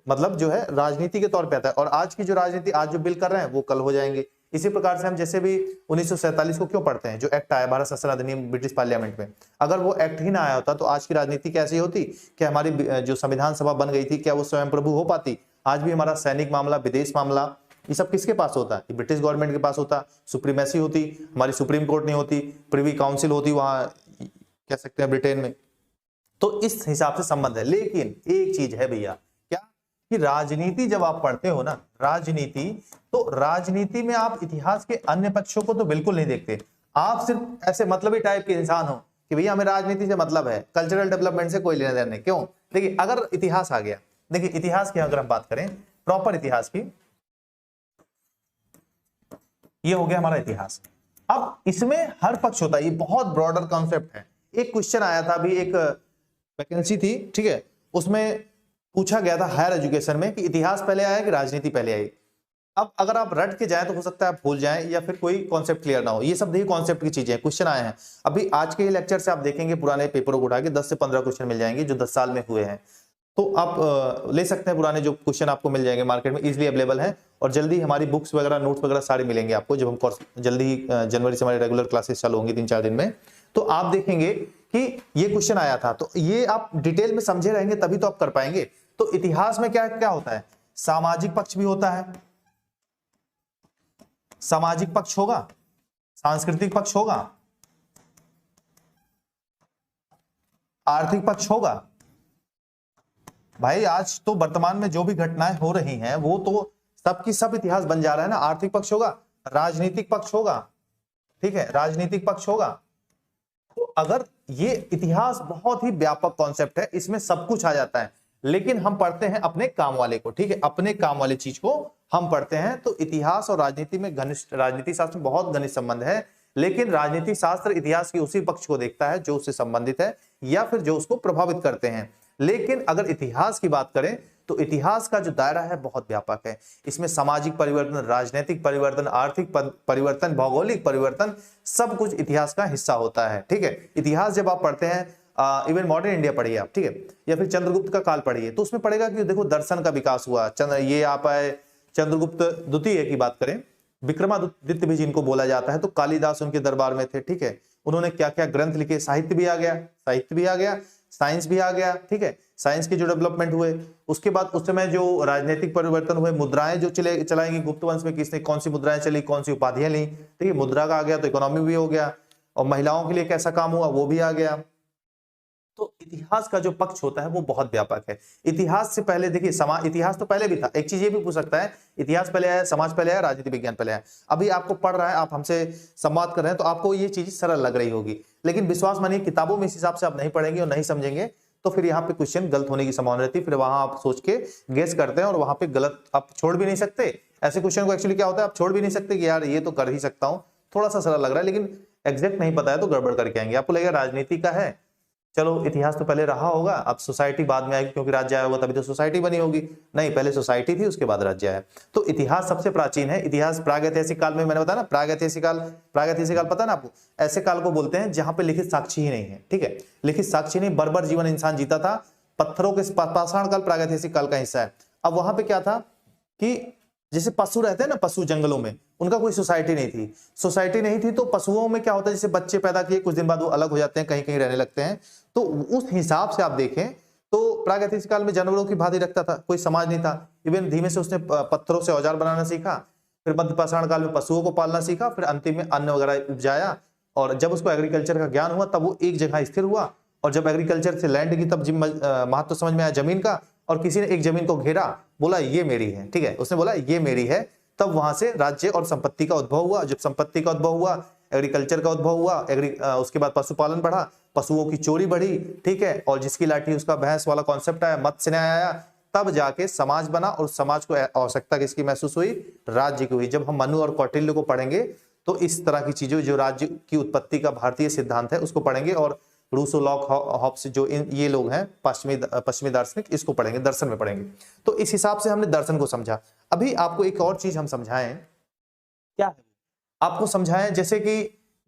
मतलब जो है राजनीति के तौर पे आता है, और आज की जो राजनीति, आज जो बिल कर रहे हैं वो कल हो जाएंगे। इसी प्रकार से हम जैसे भी 1947 को क्यों पढ़ते हैं, जो एक्ट आया भारत शासन अधिनियम ब्रिटिश पार्लियामेंट में, अगर वो एक्ट ही ना आया होता तो आज की राजनीति कैसी होती, क्या हमारी जो संविधान सभा बन गई थी क्या वो स्वयं प्रभु हो पाती? आज भी हमारा सैनिक मामला, विदेश मामला, ये सब किसके पास होता है? ब्रिटिश गवर्नमेंट के पास होता, सुप्रीमेसी होती, हमारी सुप्रीम कोर्ट नहीं होती, प्रिवी काउंसिल होती वहां कह सकते हैं ब्रिटेन में। तो इस हिसाब से संबंध है। लेकिन एक चीज है भैया, क्या कि राजनीति जब आप पढ़ते हो ना, राजनीति, तो राजनीति में आप इतिहास के अन्य पक्षों को तो बिल्कुल नहीं देखते। आप सिर्फ ऐसे मतलबी टाइप के इंसान हो कि भैया हमें राजनीति से मतलब है, कल्चरल डेवलपमेंट से कोई लेना देना नहीं। क्यों? देखिए अगर इतिहास आ गया, देखिए इतिहास की अगर हम बात करें, प्रॉपर इतिहास की, ये हो गया हमारा इतिहास। अब इसमें हर पक्ष होता है, ये बहुत ब्रॉडर कॉन्सेप्ट है। एक क्वेश्चन आया था अभी, एक वैकेंसी थी, ठीक है, उसमें पूछा गया था हायर एजुकेशन में कि इतिहास पहले आया कि राजनीति पहले आई। अब अगर आप रट के जाएं तो हो सकता है आप भूल जाएं या फिर कोई कॉन्सेप्ट क्लियर ना हो। ये सब देखिए कॉन्सेप्ट की चीजें, क्वेश्चन आए हैं। अभी आज के लेक्चर से आप देखेंगे पुराने पेपरों को उठा के 10 से 15 क्वेश्चन मिल जाएंगे जो 10 साल में हुए हैं। तो आप ले सकते हैं, पुराने जो क्वेश्चन आपको मिल जाएंगे, मार्केट में इजीली अवेलेबल है, और जल्दी हमारी बुक्स वगैरह, नोट्स वगैरह सारे मिलेंगे आपको जब हम कोर्स जल्दी ही जनवरी से हमारे रेगुलर क्लासेस चालू होंगी 3-4 दिन में। तो आप देखेंगे कि ये क्वेश्चन आया था, तो ये आप डिटेल में समझे रहेंगे तभी तो आप कर पाएंगे। तो इतिहास में क्या क्या होता है, सामाजिक पक्ष भी होता है, सामाजिक पक्ष होगा, सांस्कृतिक पक्ष होगा, आर्थिक पक्ष होगा। भाई आज तो वर्तमान में जो भी घटनाएं हो रही हैं वो तो सबकी सब इतिहास बन जा रहा है ना। आर्थिक पक्ष होगा, राजनीतिक पक्ष होगा, ठीक है, राजनीतिक पक्ष होगा। तो अगर ये इतिहास बहुत ही व्यापक कॉन्सेप्ट है, इसमें सब कुछ आ जाता है, लेकिन हम पढ़ते हैं अपने काम वाले को, ठीक है, अपने काम वाले चीज को हम पढ़ते हैं। तो इतिहास और राजनीति में घनिष्ठ, राजनीति शास्त्र में बहुत घनिष्ठ संबंध है, लेकिन राजनीति शास्त्र इतिहास के उसी पक्ष को देखता है जो उससे संबंधित है या फिर जो उसको प्रभावित करते हैं। लेकिन अगर इतिहास की बात करें तो इतिहास का जो दायरा है बहुत व्यापक है। इसमें सामाजिक परिवर्तन, राजनीतिक परिवर्तन, आर्थिक परिवर्तन, भौगोलिक परिवर्तन, सब कुछ इतिहास का हिस्सा होता है, ठीक है। इतिहास जब आप पढ़ते हैं, इवन मॉडर्न इंडिया पढ़िए आप, ठीक है, या फिर चंद्रगुप्त का काल पढ़िए, तो उसमें पढ़ेगा कि देखो दर्शन का विकास हुआ। ये आप आए चंद्रगुप्त द्वितीय की बात करें, विक्रमादित्य भी जिनको बोला जाता है, तो कालिदास उनके दरबार में थे, ठीक है, उन्होंने क्या क्या ग्रंथ लिखे, साहित्य भी आ गया, साइंस भी आ गया, ठीक है, साइंस के जो डेवलपमेंट हुए। उसके बाद उस समय जो राजनीतिक परिवर्तन हुए, मुद्राएं जो चलाएंगी गुप्त वंश में, किसने कौन सी मुद्राएं चली, कौन सी उपाधियां ली, ठीक है, मुद्रा का आ गया तो इकोनॉमी भी हो गया, और महिलाओं के लिए कैसा काम हुआ वो भी आ गया। तो इतिहास का जो पक्ष होता है वो बहुत व्यापक है। इतिहास से पहले देखिए समाज, इतिहास तो पहले भी था। एक चीज ये भी पूछ सकता है, इतिहास पहले आया, समाज पहले आया, राजनीति विज्ञान पहले आया। अभी आपको पढ़ रहा है, आप हमसे संवाद कर रहे हैं, तो आपको ये चीज सरल लग रही होगी, लेकिन विश्वास मानिए किताबों में इस हिसाब से आप नहीं पढ़ेंगे और नहीं समझेंगे तो फिर यहाँ पे क्वेश्चन गलत होने की संभावना रहती है। फिर वहां आप सोच के गेस करते हैं और वहां पे गलत आप छोड़ भी नहीं सकते। ऐसे क्वेश्चन को एक्चुअली क्या होता है, आप छोड़ भी नहीं सकते कि यार ये तो कर ही सकता हूँ, थोड़ा सा सरल लग रहा है, लेकिन एग्जैक्ट नहीं पता है तो गड़बड़ करके आएंगे। आपको लगेगा राजनीति का है, चलो इतिहास तो पहले रहा होगा, अब सोसाइटी बाद में आएगी, क्योंकि राज्य आया होगा तभी तो सोसाइटी बनी होगी। नहीं, पहले सोसाइटी थी, उसके बाद राज्य आया। तो इतिहास सबसे प्राचीन है। इतिहास प्रागैतिहासिक काल में, मैंने बताया ना प्रागैतिहासिक काल, प्रागैतिहासिक काल पता ना आपको, ऐसे काल को बोलते हैं जहां पे लिखित साक्षी ही नहीं है। ठीक है, लिखित साक्षी नहीं, बर्बर जीवन इंसान जीता था, पत्थरों के पाषाण काल प्रागैतिहासिक काल का हिस्सा है। अब वहां पे क्या था कि जैसे पशु रहते हैं ना, पशु जंगलों में, उनका कोई सोसाइटी नहीं थी। सोसाइटी नहीं थी तो पशुओं में क्या होता है, जैसे बच्चे पैदा किए कुछ दिन बाद वो अलग हो जाते हैं, कहीं कहीं रहने लगते हैं। तो उस हिसाब से आप देखें तो प्रागैतिहासिक काल में जानवरों की भांति रखता था, कोई समाज नहीं था। इवन धीमे से उसने पत्थरों से औजार बनाना सीखा, फिर मध्य पाषाण काल में पशुओं को पालना सीखा, फिर अंतिम में अन्न वगैरह उपजाया। और जब उसको एग्रीकल्चर का ज्ञान हुआ तब वो एक जगह स्थिर हुआ, और जब एग्रीकल्चर से लैंड की तब महत्व समझ में आया जमीन का, और किसी ने एक जमीन को घेरा, बोला ये मेरी है। ठीक है, उसने बोला ये मेरी है, तब वहां से राज्य और संपत्ति का उद्भव हुआ। जब संपत्ति का उद्भव हुआ, एग्रीकल्चर का उद्भव हुआ, उसके बाद पशुपालन बढ़ा, पशुओं की चोरी बढ़ी। ठीक है, और जिसकी लाठी उसका भैंस वाला कॉन्सेप्ट आया, मत्स्य न्याय आया, तब जाके समाज बना, और समाज को आवश्यकता किसकी महसूस हुई, राज्य की हुई। जब हम मनु और कौटिल्य को पढ़ेंगे तो इस तरह की चीजें, जो राज्य की उत्पत्ति का भारतीय सिद्धांत है उसको पढ़ेंगे, और रूसो, लॉक, हॉब्स, जो ये लोग हैं पश्चिमी दार्शनिक, इसको पढ़ेंगे, दर्शन में पढ़ेंगे। तो इस हिसाब से हमने दर्शन को समझा। अभी आपको एक और चीज हम समझाएं, क्या है आपको समझाएं, जैसे कि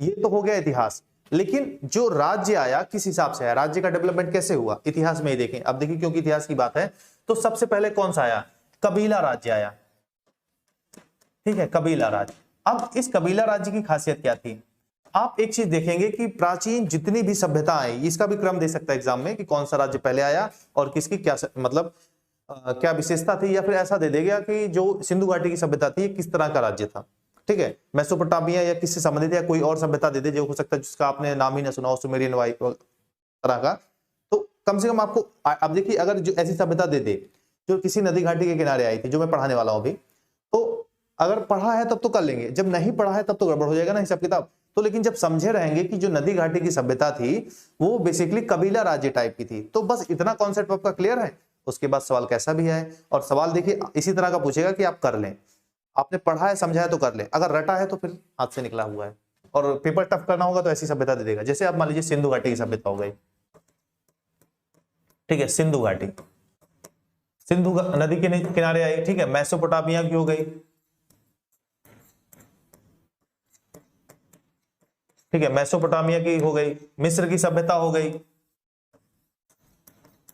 ये तो हो गया इतिहास, लेकिन जो राज्य आया किस हिसाब से आया, राज्य का डेवलपमेंट कैसे हुआ, इतिहास में ही देखें। अब देखिए, क्योंकि इतिहास की बात है, तो सबसे पहले कौन सा आया, कबीला राज्य आया। ठीक है, कबीला राज्य। अब इस कबीला राज्य की खासियत क्या थी, आप एक चीज देखेंगे कि प्राचीन जितनी भी सभ्यता आई, इसका भी क्रम दे सकता है एग्जाम में कि कौन सा राज्य पहले आया और किसकी क्या मतलब क्या विशेषता थी, या फिर ऐसा दे देगा कि जो सिंधु घाटी की सभ्यता थी किस तरह का राज्य था। ठीक है, मेसोपोटामिया या किससे संबंधित, या कोई और सभ्यता दे दे जो हो सकता है जिसका आपने नाम ही ना सुना हो, सुमेरियन वाई तरह का। तो कम से कम आपको, अब देखिए, अगर जो ऐसी सभ्यता दे दे जो किसी नदी घाटी के किनारे आई थी, जो मैं पढ़ाने वाला हूं अभी, तो अगर पढ़ा है तब तो कर लेंगे, जब नहीं पढ़ा है तब तो गड़बड़ हो जाएगा ना हिसाब किताब। तो लेकिन जब समझे रहेंगे कि जो नदी घाटी की सभ्यता थी वो बेसिकली कबीला राज्य टाइप की थी, तो बस इतना कॉन्सेप्ट आपका क्लियर है। उसके बाद सवाल कैसा भी है, और सवाल देखिए इसी तरह का पूछेगा कि आप कर लें, आपने पढ़ा है समझा है तो कर ले, अगर रटा है तो फिर हाथ से निकला हुआ है। और पेपर टफ करना होगा तो ऐसी सभ्यता दे देगा, जैसे आप मान लीजिए सिंधु घाटी की सभ्यता हो गई। ठीक है, सिंधु घाटी, सिंधु नदी के किनारे आई। ठीक है, मेसोपोटामिया की हो गई। ठीक है, मेसोपोटामिया की हो गई, मिस्र की सभ्यता हो गई।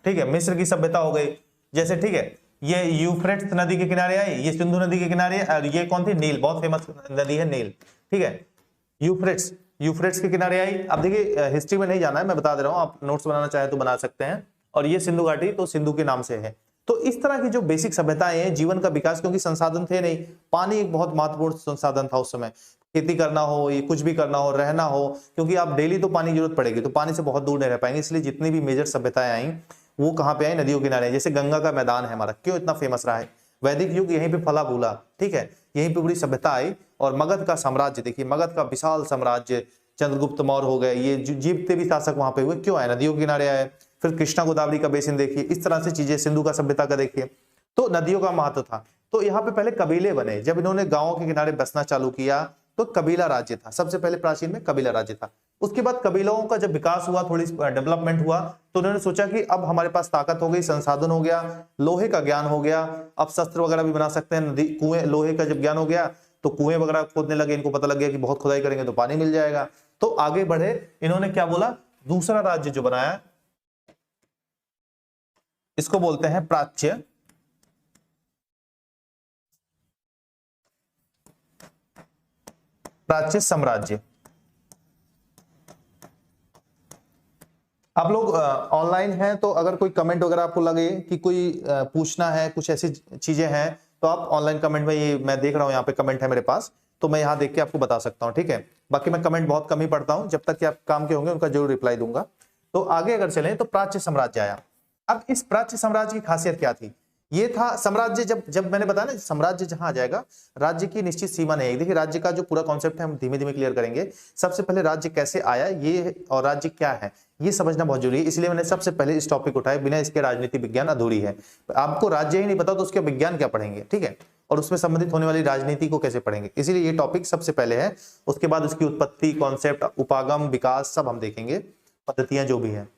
ठीक है, मिस्र की सभ्यता हो गई। जैसे ठीक है, ये यूफ्रेट्स नदी के किनारे आई, ये सिंधु नदी के किनारे, और ये कौन थी, नील, बहुत फेमस नदी है नील। ठीक है, यूफ्रेट्स, यूफ्रेट्स के किनारे आई। अब देखिए हिस्ट्री में नहीं जाना है, मैं बता दे रहा हूं, आप नोट्स बनाना चाहे तो बना सकते हैं। और ये सिंधु घाटी तो सिंधु के नाम से है। तो इस तरह की जो बेसिक सभ्यताएं हैं, जीवन का विकास, क्योंकि संसाधन थे नहीं, पानी एक बहुत महत्वपूर्ण संसाधन था उस समय, खेती करना हो, ये कुछ भी करना हो, रहना हो, क्योंकि आप डेली तो पानी की जरूरत पड़ेगी, तो पानी से बहुत दूर नहीं रह पाएंगे। इसलिए जितनी भी मेजर सभ्यताएं आई वो कहाँ पे आई, नदियों किनारे। जैसे गंगा का मैदान है हमारा, क्यों इतना फेमस रहा है, वैदिक युग यहीं पे फला फूला। ठीक है, यहीं पे पूरी सभ्यता आई। और मगध का साम्राज्य देखिए, मगध का विशाल साम्राज्य, चंद्रगुप्त मौर्य हो गए, ये जीतते भी शासक वहां पे हुए, क्यों आए, नदियों के किनारे आए। फिर कृष्णा गोदावरी का बेसिन देखिए, इस तरह से चीजें, सिंधु का सभ्यता का देखिए, तो नदियों का महत्व था। तो यहाँ पे पहले कबीले बने, जब इन्होंने गांवों के किनारे बसना चालू किया तो कबीला राज्य था, सबसे पहले प्राचीन में कबीला राज्य था। उसके बाद कबीलाओं का जब विकास हुआ, थोड़ी डेवलपमेंट हुआ, तो उन्होंने सोचा कि अब हमारे पास ताकत हो गई, संसाधन हो गया, लोहे का ज्ञान हो गया, अब शस्त्र वगैरह भी बना सकते हैं। नदी, कुएं, लोहे का जब ज्ञान हो गया तो कुएं वगैरह खोदने लगे, इनको पता लग गया कि बहुत खुदाई करेंगे तो पानी मिल जाएगा, तो आगे बढ़े। इन्होंने क्या बोला, दूसरा राज्य जो बनाया इसको बोलते हैं प्राच्य, प्राच्य साम्राज्य। आप लोग ऑनलाइन हैं तो अगर कोई कमेंट वगैरह आपको लगे कि कोई पूछना है, कुछ ऐसी चीजें हैं, तो आप ऑनलाइन कमेंट में, ये मैं देख रहा हूं यहाँ पे कमेंट है मेरे पास, तो मैं यहाँ देख के आपको बता सकता हूँ। ठीक है, बाकी मैं कमेंट बहुत कम ही पढ़ता हूँ, जब तक कि आप काम के होंगे उनका जरूर रिप्लाई दूंगा। तो आगे अगर चलें तो प्राच्य साम्राज्य आया। अब इस प्राच्य साम्राज्य की खासियत क्या थी, ये था साम्राज्य, जब मैंने बताया ना साम्राज्य जहां आ जाएगा, राज्य की निश्चित सीमा नहीं है। देखिए राज्य का जो पूरा कॉन्सेप्ट है हम धीमे धीमे क्लियर करेंगे। सबसे पहले राज्य कैसे आया ये, और राज्य क्या है ये समझना बहुत जरूरी है, इसलिए मैंने सबसे पहले इस टॉपिक उठाया। बिना इसके राजनीति विज्ञान अधूरी है। आपको राज्य ही नहीं पता तो उसके विज्ञान क्या पढ़ेंगे, ठीक है, और उसमें संबंधित होने वाली राजनीति को कैसे पढ़ेंगे, इसीलिए ये टॉपिक सबसे पहले है। उसके बाद उसकी उत्पत्ति, कॉन्सेप्ट, उपागम, विकास सब हम देखेंगे, पद्धतियां जो भी है।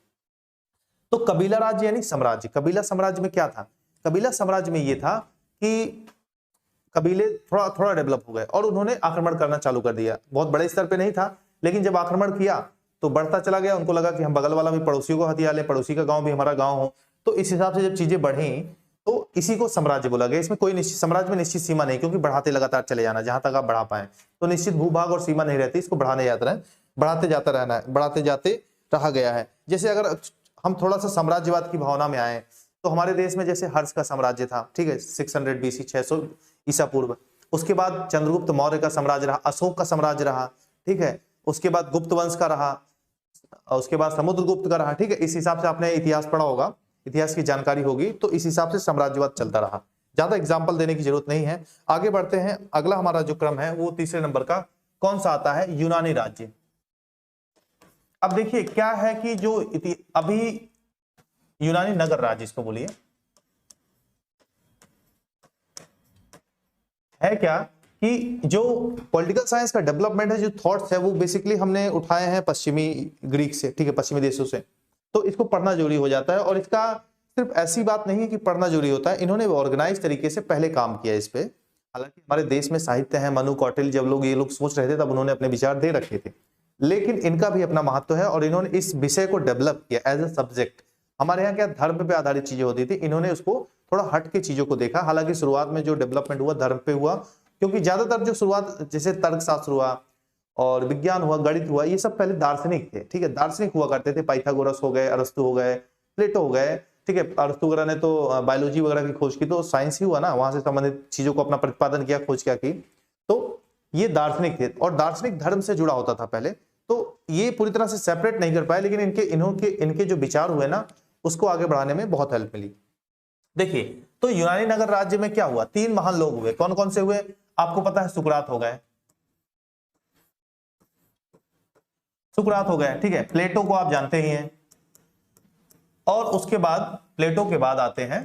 तो कबीला राज्य यानी साम्राज्य, कबीला साम्राज्य में क्या था, कबीला साम्राज्य में ये था कि कबीले थोड़ा थोड़ा डेवलप हो गए और उन्होंने आक्रमण करना चालू कर दिया। बहुत बड़े स्तर पे नहीं था, लेकिन जब आक्रमण किया तो बढ़ता चला गया। उनको लगा कि हम बगल वाला भी पड़ोसियों को हथिया ले, पड़ोसी का गांव भी हमारा गांव हो। तो इस हिसाब से जब चीजें बढ़ी तो इसी को साम्राज्य बोला गया। इसमें कोई निश्चित, साम्राज्य में निश्चित सीमा नहीं, क्योंकि बढ़ाते लगातार चले जाना, जहां तक आप बढ़ा पाए। तो निश्चित भूभाग और सीमा नहीं रहती, इसको बढ़ाने जाते रहे, बढ़ाते जाता रहना है, बढ़ाते जाते रहा गया है। जैसे अगर हम थोड़ा सा साम्राज्यवाद की भावना में आए तो हमारे देश में जैसे हर्ष का साम्राज्य था, ठीक है, 600 BC 600 ईसा पूर्व। उसके बाद चंद्रगुप्त मौर्य का साम्राज्य रहा, अशोक का साम्राज्य रहा, ठीक है, उसके बाद गुप्त वंश का रहा, उसके बाद समुद्रगुप्त का रहा, ठीक है। इस हिसाब से आपने इतिहास पढ़ा होगा, इतिहास की जानकारी होगी, तो इस हिसाब से साम्राज्यवाद चलता रहा। ज्यादा एग्जाम्पल देने की जरूरत नहीं है। आगे बढ़ते हैं, अगला हमारा जो क्रम है वो तीसरे नंबर का कौन सा आता है, यूनानी राज्य। अब देखिए क्या है कि जो अभी यूनानी नगर राज्य इसको बोलिए, है क्या कि जो पॉलिटिकल साइंस का डेवलपमेंट है, जो थॉट्स है, वो बेसिकली हमने उठाए हैं पश्चिमी ग्रीक से, ठीक है, पश्चिमी देशों से। तो इसको पढ़ना जरूरी हो जाता है। और इसका सिर्फ ऐसी बात नहीं है कि पढ़ना जरूरी होता है, इन्होंने ऑर्गेनाइज तरीके से पहले काम किया इस पे। हालांकि हमारे देश में साहित्य है, मनु कौटिल्य, जब लोग ये लोग सोच रहे थे तब उन्होंने अपने विचार दे रखे थे, लेकिन इनका भी अपना महत्व है और इन्होंने इस विषय को डेवलप किया एज ए सब्जेक्ट। हमारे यहाँ क्या धर्म पे आधारित चीजें होती थी, इन्होंने उसको थोड़ा हट के चीजों को देखा। हालांकि शुरुआत में जो डेवलपमेंट हुआ धर्म पे हुआ, क्योंकि ज्यादातर जो शुरुआत जैसे तर्कशास्त्र हुआ और विज्ञान हुआ, गणित हुआ, ये सब पहले दार्शनिक थे, ठीक है, दार्शनिक हुआ करते थे। पाइथागोरस हो गए, अरस्तु हो गए, प्लेटो हो गए, ठीक है। अरस्तु वगैरह ने तो बायोलॉजी वगैरह की खोज की, तो साइंस ही हुआ ना, वहां से संबंधित चीजों को अपना प्रतिपादन किया, खोज क्या की। तो ये दार्शनिक थे और दार्शनिक धर्म से जुड़ा होता था पहले। तो ये पूरी तरह से सेपरेट नहीं कर पाए, लेकिन इनके जो विचार हुए ना, उसको आगे बढ़ाने में बहुत हेल्प मिली। देखिए तो यूनानी नगर राज्य में क्या हुआ, 3 महान लोग हुए। कौन कौन से हुए आपको पता है, सुकरात हो गए, सुकरात हो गए, ठीक है। प्लेटो को आप जानते ही हैं। और उसके बाद प्लेटो के बाद आते हैं,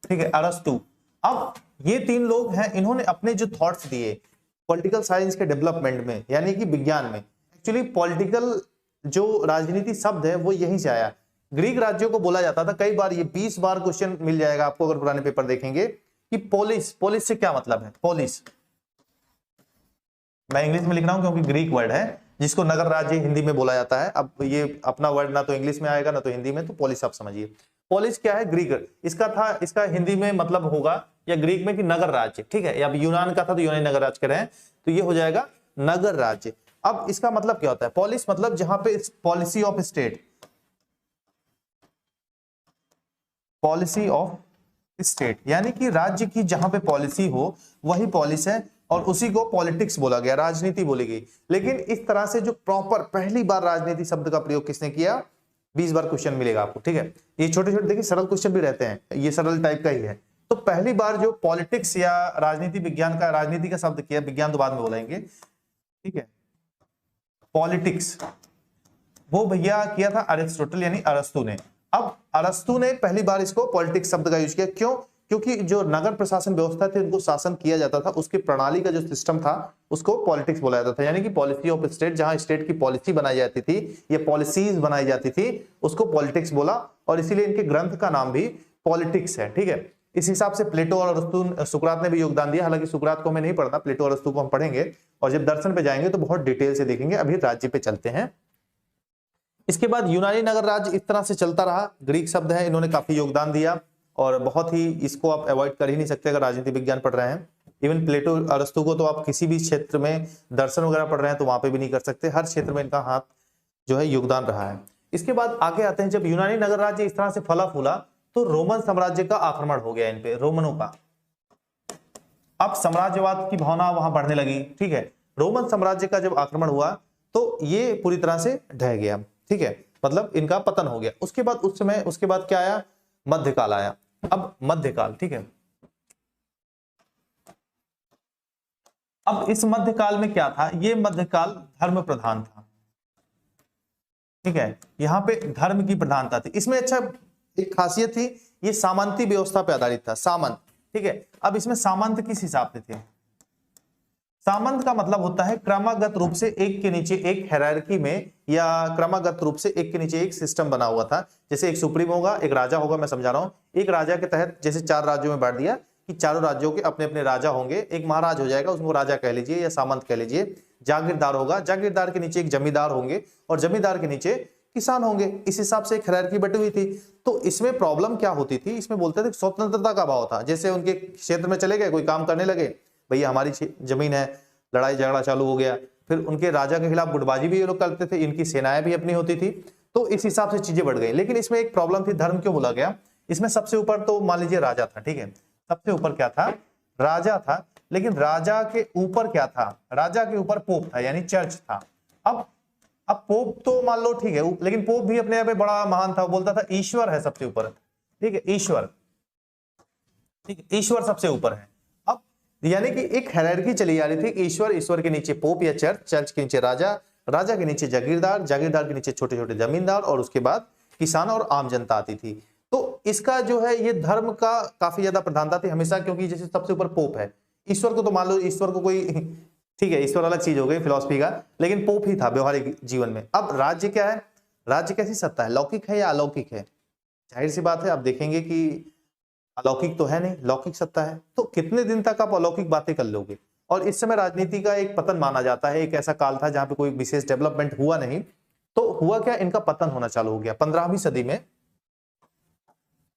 ठीक है, अरस्तु। अब ये 3 लोग हैं, इन्होंने अपने जो थॉट्स दिए पॉलिटिकल साइंस के डेवलपमेंट में, यानी कि विज्ञान में। एक्चुअली पॉलिटिकल जो राजनीति शब्द है वो यहीं से आया। ग्रीक राज्यों को बोला जाता था, कई बार ये 20 बार क्वेश्चन मिल जाएगा आपको अगर पुराने पेपर देखेंगे, कि पोलिस, पोलिस से क्या मतलब है, पोलिस। मैं इंग्लिश में लिख रहा हूं क्योंकि ग्रीक वर्ड है, जिसको नगर राज्य हिंदी में बोला जाता है। अब ये अपना वर्ड ना तो इंग्लिश में आएगा ना तो हिंदी में, तो पोलिस आप समझिए। पोलिस क्या है, ग्रीक, इसका हिंदी में मतलब होगा या ग्रीक में कि नगर राज्य, ठीक है। अब यूनान का था तो यूनानी नगर राज्य कह रहे हैं, तो ये हो जाएगा नगर राज्य। अब इसका मतलब क्या होता है, पोलिस मतलब जहां पे policy of state, policy of state, यानी कि राज्य की जहां पे पॉलिसी हो वही पॉलिस है, और उसी को पॉलिटिक्स बोला गया, राजनीति बोली गई। लेकिन इस तरह से जो प्रॉपर पहली बार राजनीति शब्द का प्रयोग किसने किया, 20 बार क्वेश्चन मिलेगा आपको, ठीक है। ये छोटे छोटे देखिए सरल क्वेश्चन भी रहते हैं, ये सरल टाइप का ही है। तो पहली बार जो पॉलिटिक्स या राजनीति विज्ञान का, राजनीति का शब्द किया, विज्ञान तो बाद में बोलेंगे, ठीक है, पॉलिटिक्स, वो भैया किया था अरिस्टोटल यानी अरस्तु ने। अब अरस्तु ने पहली बार इसको पॉलिटिक्स शब्द का यूज किया, क्यों, क्योंकि जो नगर प्रशासन व्यवस्था थी, उनको शासन किया जाता था, उसकी प्रणाली का जो सिस्टम था उसको पॉलिटिक्स बोला जाता था, यानी कि पॉलिसी ऑफ स्टेट, जहां स्टेट की पॉलिसी बनाई जाती थी या पॉलिसीज बनाई जाती थी, उसको पॉलिटिक्स बोला। और इसीलिए इनके ग्रंथ का नाम भी पॉलिटिक्स है, ठीक है। इस हिसाब से प्लेटो और अरस्तु, सुकरात ने भी योगदान दिया। हालांकि सुकरात को हमें नहीं पढ़ना, प्लेटो और अरस्तु को हम पढ़ेंगे, और जब दर्शन पे जाएंगे तो बहुत डिटेल से देखेंगे। अभी राज्य पे चलते हैं। इसके बाद यूनानी नगर राज्य इस तरह से चलता रहा। ग्रीक शब्द है, इन्होंने काफी योगदान दिया और बहुत ही, इसको आप अवॉइड कर ही नहीं सकते अगर राजनीति विज्ञान पढ़ रहे हैं। इवन प्लेटो अरस्तु को तो आप किसी भी क्षेत्र में दर्शन वगैरह पढ़ रहे हैं तो वहां पे भी नहीं कर सकते, हर क्षेत्र में इनका हाथ जो है योगदान रहा है। इसके बाद आगे आते हैं, जब यूनानी नगर राज्य इस तरह से फला फूला तो रोमन साम्राज्य का आक्रमण हो गया इन पे, रोमनों का। अब साम्राज्यवाद की भावना वहां बढ़ने लगी, ठीक है। रोमन साम्राज्य का जब आक्रमण हुआ तो ये पूरी तरह से ढह गया, ठीक है, मतलब इनका पतन हो गया। उसके बाद उस समय, उसके बाद क्या आया, मध्यकाल आया। अब मध्यकाल, ठीक है, अब इस मध्यकाल में क्या था, ये मध्यकाल धर्म प्रधान था, ठीक है, यहां पे धर्म की प्रधानता थी। इसमें अच्छा एक खासियत थी, ये सामंती व्यवस्था पे आधारित था, सामंत, ठीक है। अब इसमें सामंत किस हिसाब से थे, सामंत का मतलब होता है क्रमागत रूप से एक के नीचे एक हायरार्की में, या क्रमागत रूप से एक के नीचे एक सिस्टम बना हुआ था। जैसे एक सुप्रीम होगा, एक राजा होगा, मैं समझा रहा हूं। एक राजा के तहत जैसे 4 राज्यों में बांट दिया कि चारों राज्यों के अपने अपने राजा होंगे, एक महाराज हो जाएगा, उसको राजा कह लीजिए या सामंत कह लीजिए। जागीरदार होगा, जागीरदार के नीचे एक जमींदार होंगे और जमींदार के नीचे किसान होंगे। इस हिसाब से एक हायरार्की बटी हुई थी। तो इसमें प्रॉब्लम क्या होती थी, इसमें बोलते थे स्वतंत्रता का अभाव था। जैसे उनके क्षेत्र में चले गए, कोई काम करने लगे, भैया हमारी जमीन है, लड़ाई झगड़ा चालू हो गया, फिर उनके राजा के खिलाफ गुटबाजी भी ये लोग करते थे, इनकी सेनाएं भी अपनी होती थी। तो इस हिसाब से चीजें बढ़ गई। लेकिन इसमें एक प्रॉब्लम थी, धर्म क्यों बोला गया। इसमें सबसे ऊपर तो मान लीजिए राजा था, ठीक है, सबसे ऊपर क्या था, राजा था। लेकिन राजा के ऊपर क्या था, राजा के ऊपर पोप था, यानी चर्च था। अब पोप तो मान लो ठीक है, लेकिन पोप भी अपने आप में बड़ा महान था, बोलता था ईश्वर है सबसे ऊपर, ठीक है, ईश्वर, ठीक है, ईश्वर सबसे ऊपर है। अब यानी कि एक हायरार्की चली आ रही थी, ईश्वर, ईश्वर के नीचे पोप या चर्च, चर्च के नीचे राजा, राजा के नीचे जागीरदार, जागीरदार के नीचे छोटे छोटे जमींदार, और उसके बाद किसान और आम जनता आती थी। तो इसका जो है ये धर्म का काफी ज्यादा प्रधानता थी हमेशा, क्योंकि जैसे सबसे ऊपर पोप है, ईश्वर को तो मान लो, ईश्वर को कोई ठीक है, ईश्वर अलग चीज हो गई फिलॉसफी का, लेकिन पोप ही था व्यवहारिक जीवन में। अब राज्य क्या है, राज्य कैसी सत्ता है, लौकिक है या अलौकिक है। जाहिर सी बात है, आप देखेंगे कि अलौकिक तो है नहीं, लौकिक सत्ता है। तो कितने दिन तक आप अलौकिक बातें कर लोगे। और इस समय राजनीति का एक पतन माना जाता है, एक ऐसा काल था जहां पे कोई विशेष डेवलपमेंट हुआ नहीं। तो हुआ क्या, इनका पतन होना चालू हो गया 15वीं सदी में,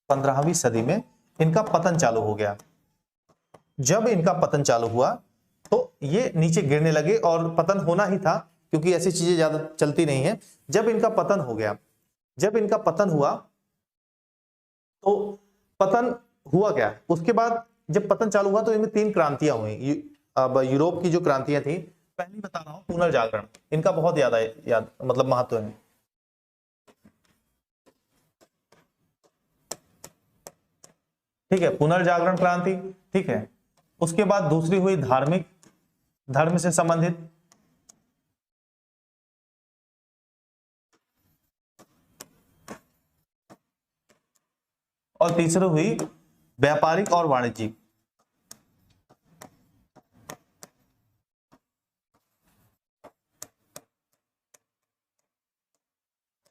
15वीं सदी में इनका पतन चालू हो गया। जब इनका पतन चालू हुआ तो ये नीचे गिरने लगे, और पतन होना ही था क्योंकि ऐसी चीजें ज्यादा चलती नहीं है। जब इनका पतन हो गया, जब इनका पतन हुआ तो पतन हुआ क्या, उसके बाद जब पतन चालू हुआ तो इनमें 3 क्रांतियां हुई। अब यूरोप की जो क्रांतियां थी, पहली बता रहा हूं पुनर्जागरण, इनका बहुत ज्यादा याद मतलब महत्व है। ठीक है, पुनर्जागरण क्रांति, ठीक है। उसके बाद दूसरी हुई धार्मिक, धर्म से संबंधित। और तीसरी हुई व्यापारिक और वाणिज्यिक।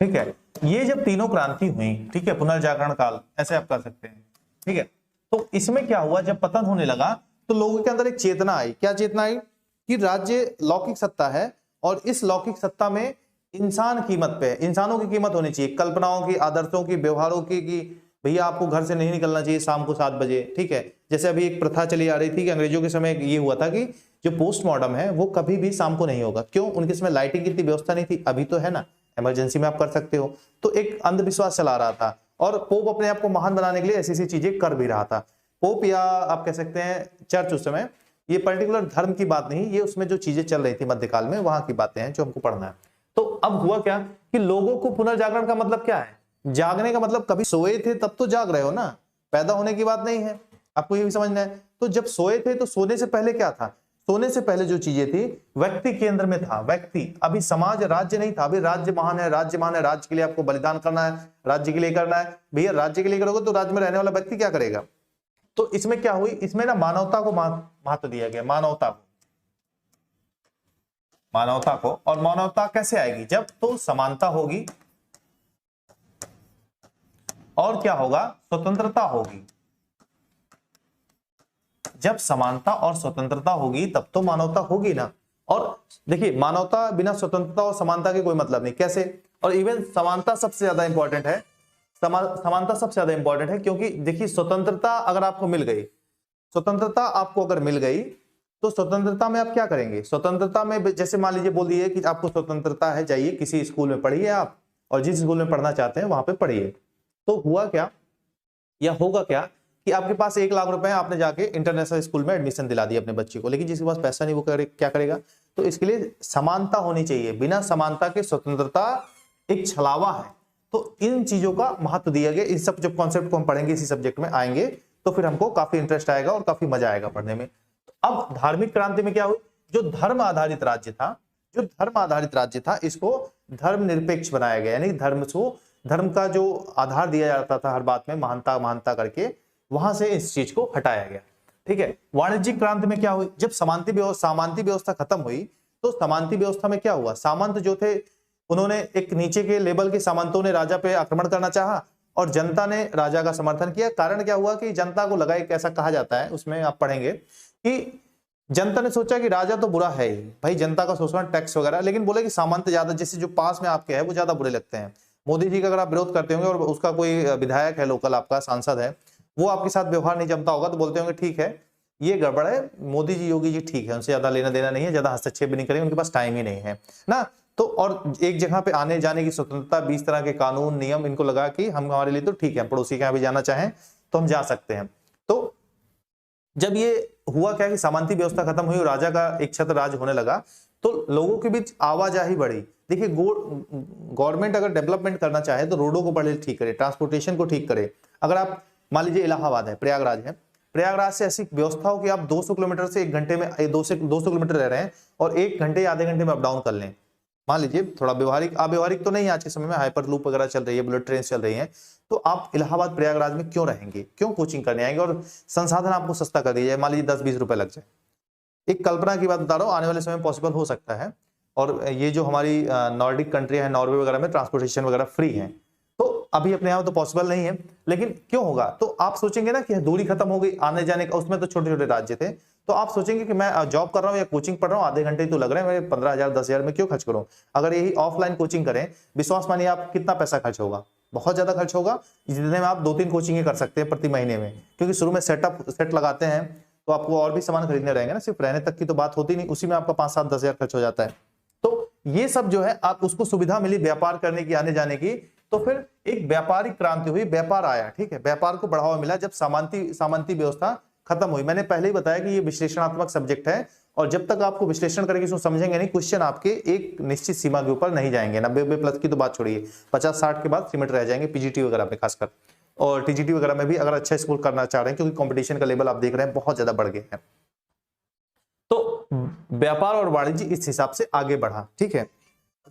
ठीक है, ये जब तीनों क्रांति हुई, ठीक है, पुनर्जागरण काल ऐसे आप कर सकते हैं, ठीक है। तो इसमें क्या हुआ, जब पतन होने लगा तो लोगों के अंदर एक चेतना आई। क्या चेतना आई कि राज्य लौकिक सत्ता है, और इस लौकिक सत्ता में इंसान कीमत पे है, इंसानों की कीमत होनी चाहिए, कल्पनाओं की, आदर्शों की, व्यवहारों की, कि भैया आपको घर से नहीं निकलना चाहिए शाम को 7 बजे, ठीक है। जैसे अभी एक प्रथा चली आ रही थी कि अंग्रेजों के समय ये हुआ था कि जो पोस्टमार्टम है वो कभी भी शाम को नहीं होगा। क्यों, उनके समय लाइटिंग की इतनी व्यवस्था नहीं थी, अभी तो है ना, इमरजेंसी में आप कर सकते हो। तो एक अंधविश्वास चला रहा था, और पोप अपने आप को महान बनाने के लिए ऐसी ऐसी चीजें कर भी रहा था। पोप या आप कह सकते हैं चर्च, उस समय ये पर्टिकुलर धर्म की बात नहीं, ये उसमें जो चीजें चल रही थी मध्यकाल में, वहां की बातें हैं जो हमको पढ़ना है। तो अब हुआ क्या कि लोगों को पुनर्जागरण का मतलब क्या है, जागने का मतलब, कभी सोए थे तब तो जाग रहे हो ना, पैदा होने की बात नहीं है, आपको ये भी समझना है। तो जब सोए थे तो सोने से पहले क्या था, सोने से पहले जो चीजें थी व्यक्ति केंद्र में था, व्यक्ति। अभी समाज राज्य नहीं था, अभी राज्य महान है, राज्य महान है, राज्य के लिए आपको बलिदान करना है, राज्य के लिए करना है। भैया राज्य के लिए करोगे तो राज्य में रहने वाला व्यक्ति क्या करेगा। तो इसमें क्या हुई, इसमें ना मानवता को महत्व दिया गया, मानवता को, मानवता को। और मानवता कैसे आएगी, जब तो समानता होगी, और क्या होगा, स्वतंत्रता होगी। जब समानता और स्वतंत्रता होगी तब तो मानवता होगी ना। और देखिए, मानवता बिना स्वतंत्रता और समानता के कोई मतलब नहीं। कैसे, और इवन समानता सबसे ज्यादा इंपॉर्टेंट है, समानता सबसे ज्यादा इंपॉर्टेंट है, क्योंकि देखिए स्वतंत्रता अगर आपको मिल गई, स्वतंत्रता आपको अगर मिल गई तो स्वतंत्रता में आप क्या करेंगे, स्वतंत्रता में जैसे मान लीजिए बोल दिए कि आपको स्वतंत्रता है, जाइए किसी स्कूल में पढ़िए आप, और जिस स्कूल में पढ़ना चाहते हैं वहां पे पढ़िए। तो हुआ क्या या होगा क्या कि आपके पास 1 लाख रुपए है, आपने जाके इंटरनेशनल स्कूल में एडमिशन दिला दिया अपने बच्चे को, लेकिन जिसके पास पैसा नहीं वो क्या करेगा। तो इसके लिए समानता होनी चाहिए, बिना समानता के स्वतंत्रता एक छलावा है। तो इन चीजों का महत्व दिया गया। इस सब जब कॉन्सेप्ट को हम पढ़ेंगे, इसी सब्जेक्ट में आएंगे, तो फिर हमको काफी इंटरेस्ट आएगा और काफी मजा आएगा पढ़ने में। अब धार्मिक क्रांति में क्या हुई, जो धर्म आधारित राज्य था, जो धर्म आधारित राज्य था, इसको धर्मनिरपेक्ष बनाया गया, यानी धर्म का जो आधार दिया जाता था हर बात में, महानता महानता करके, वहां से इस चीज को हटाया गया। ठीक है। वाणिज्यिक क्रांति में क्या हुई, जब सामंती व्यवस्था खत्म हुई तो सामंती व्यवस्था में क्या हुआ, सामंत जो थे उन्होंने एक नीचे के लेवल के सामंतों ने राजा पे आक्रमण करना चाहा और जनता ने राजा का समर्थन किया। कारण क्या हुआ कि जनता को लगा, एक ऐसा कहा जाता है उसमें आप पढ़ेंगे कि जनता ने सोचा कि राजा तो बुरा है ही भाई, जनता का शोषण टैक्स वगैरह, लेकिन बोले कि सामंत ज्यादा, जैसे जो पास में आपके है वो ज्यादा बुरे लगते हैं। मोदी जी का अगर आप विरोध करते होंगे और उसका कोई विधायक है, लोकल आपका सांसद है, वो आपके साथ व्यवहार नहीं जमता होगा तो बोलते होंगे ठीक है ये गड़बड़ है, मोदी जी योगी जी ठीक है, उनसे ज्यादा लेना देना नहीं है, ज्यादा हस्तक्षेप भी नहीं करेंगे, उनके पास टाइम ही नहीं है ना। तो और एक जगह पे आने जाने की स्वतंत्रता, 20 तरह के कानून नियम, इनको लगा कि हम हमारे लिए तो ठीक है, पड़ोसी के यहाँ भी जाना चाहें तो हम जा सकते हैं। तो जब ये हुआ क्या कि सामंती व्यवस्था खत्म हुई और राजा का एक छत्र राज होने लगा तो लोगों के बीच आवाजाही बढ़ी। देखिए गवर्नमेंट अगर डेवलपमेंट करना चाहे तो रोडों को पहले ठीक करे, ट्रांसपोर्टेशन को ठीक करे। अगर आप मान लीजिए इलाहाबाद है, प्रयागराज है, प्रयागराज से ऐसी व्यवस्था हो कि आप 200 किलोमीटर से 1 घंटे में 200 किलोमीटर रह रहे हैं और 1 घंटे या आधे घंटे में अप डाउन कर लें। मान लीजिए थोड़ा व्यवहारिक तो नहीं, आज के समय में हाइपर लूप वगैरह चल रही है, बुलेट ट्रेन चल रही है, तो आप इलाहाबाद प्रयागराज में क्यों रहेंगे, क्यों कोचिंग करने आएंगे और संसाधन आपको सस्ता कर दिया जाए, मान लीजिए 10-20 रुपए लग जाए। एक कल्पना की बात बता रहा हूँ, आने वाले समय में पॉसिबल हो सकता है। और ये जो हमारी नॉर्डिक कंट्री है, नॉर्वे वगैरह में ट्रांसपोर्टेशन वगैरह फ्री है, तो अभी अपने यहाँ तो पॉसिबल नहीं है, लेकिन क्यों होगा, तो आप सोचेंगे ना कि दूरी खत्म हो गई आने जाने का, उसमें तो छोटे छोटे राज्य थे, तो आप सोचेंगे कि मैं जॉब कर रहा हूँ या कोचिंग पढ़ रहा हूँ, आधे घंटे ही तो लग रहे हैं, मैं 15,000 10,000 में क्यों खर्च करूँ। अगर यही ऑफलाइन कोचिंग करें, विश्वास मानिए आप कितना पैसा खर्च होगा, बहुत ज्यादा खर्च होगा, जितने में आप 2-3 कोचिंग कर सकते हैं प्रति महीने में, क्योंकि शुरू में सेट लगाते हैं तो आपको और भी सामान खरीदने रहेंगे ना, सिर्फ रहने तक की तो बात होती नहीं, उसी में आपका 5-7-10,000 खर्च हो जाता है। तो ये सब जो है आप उसको सुविधा मिली व्यापार करने की, आने जाने की, तो फिर एक व्यापारिक क्रांति हुई, व्यापार आया, ठीक है, व्यापार को बढ़ावा मिला जब सामंती व्यवस्था खत्म हुई। मैंने पहले ही बताया कि ये विश्लेषणात्मक सब्जेक्ट है और जब तक आपको विश्लेषण करके इसको समझेंगे नहीं, क्वेश्चन आपके एक निश्चित सीमा के ऊपर नहीं जाएंगे। 90 प्लस की तो बात छोड़िए, 50-60 के बाद सिमट रह जाएंगे, पीजीटी वगैरह पे खासकर, और टीजीटी वगैरह में भी अगर अच्छा स्कोर करना चाह रहे हैं, क्योंकि कंपटीशन का लेवल आप देख रहे हैं बहुत ज्यादा बढ़ गए हैं। तो व्यापार और वाणिज्य इस हिसाब से आगे बढ़ा, ठीक है।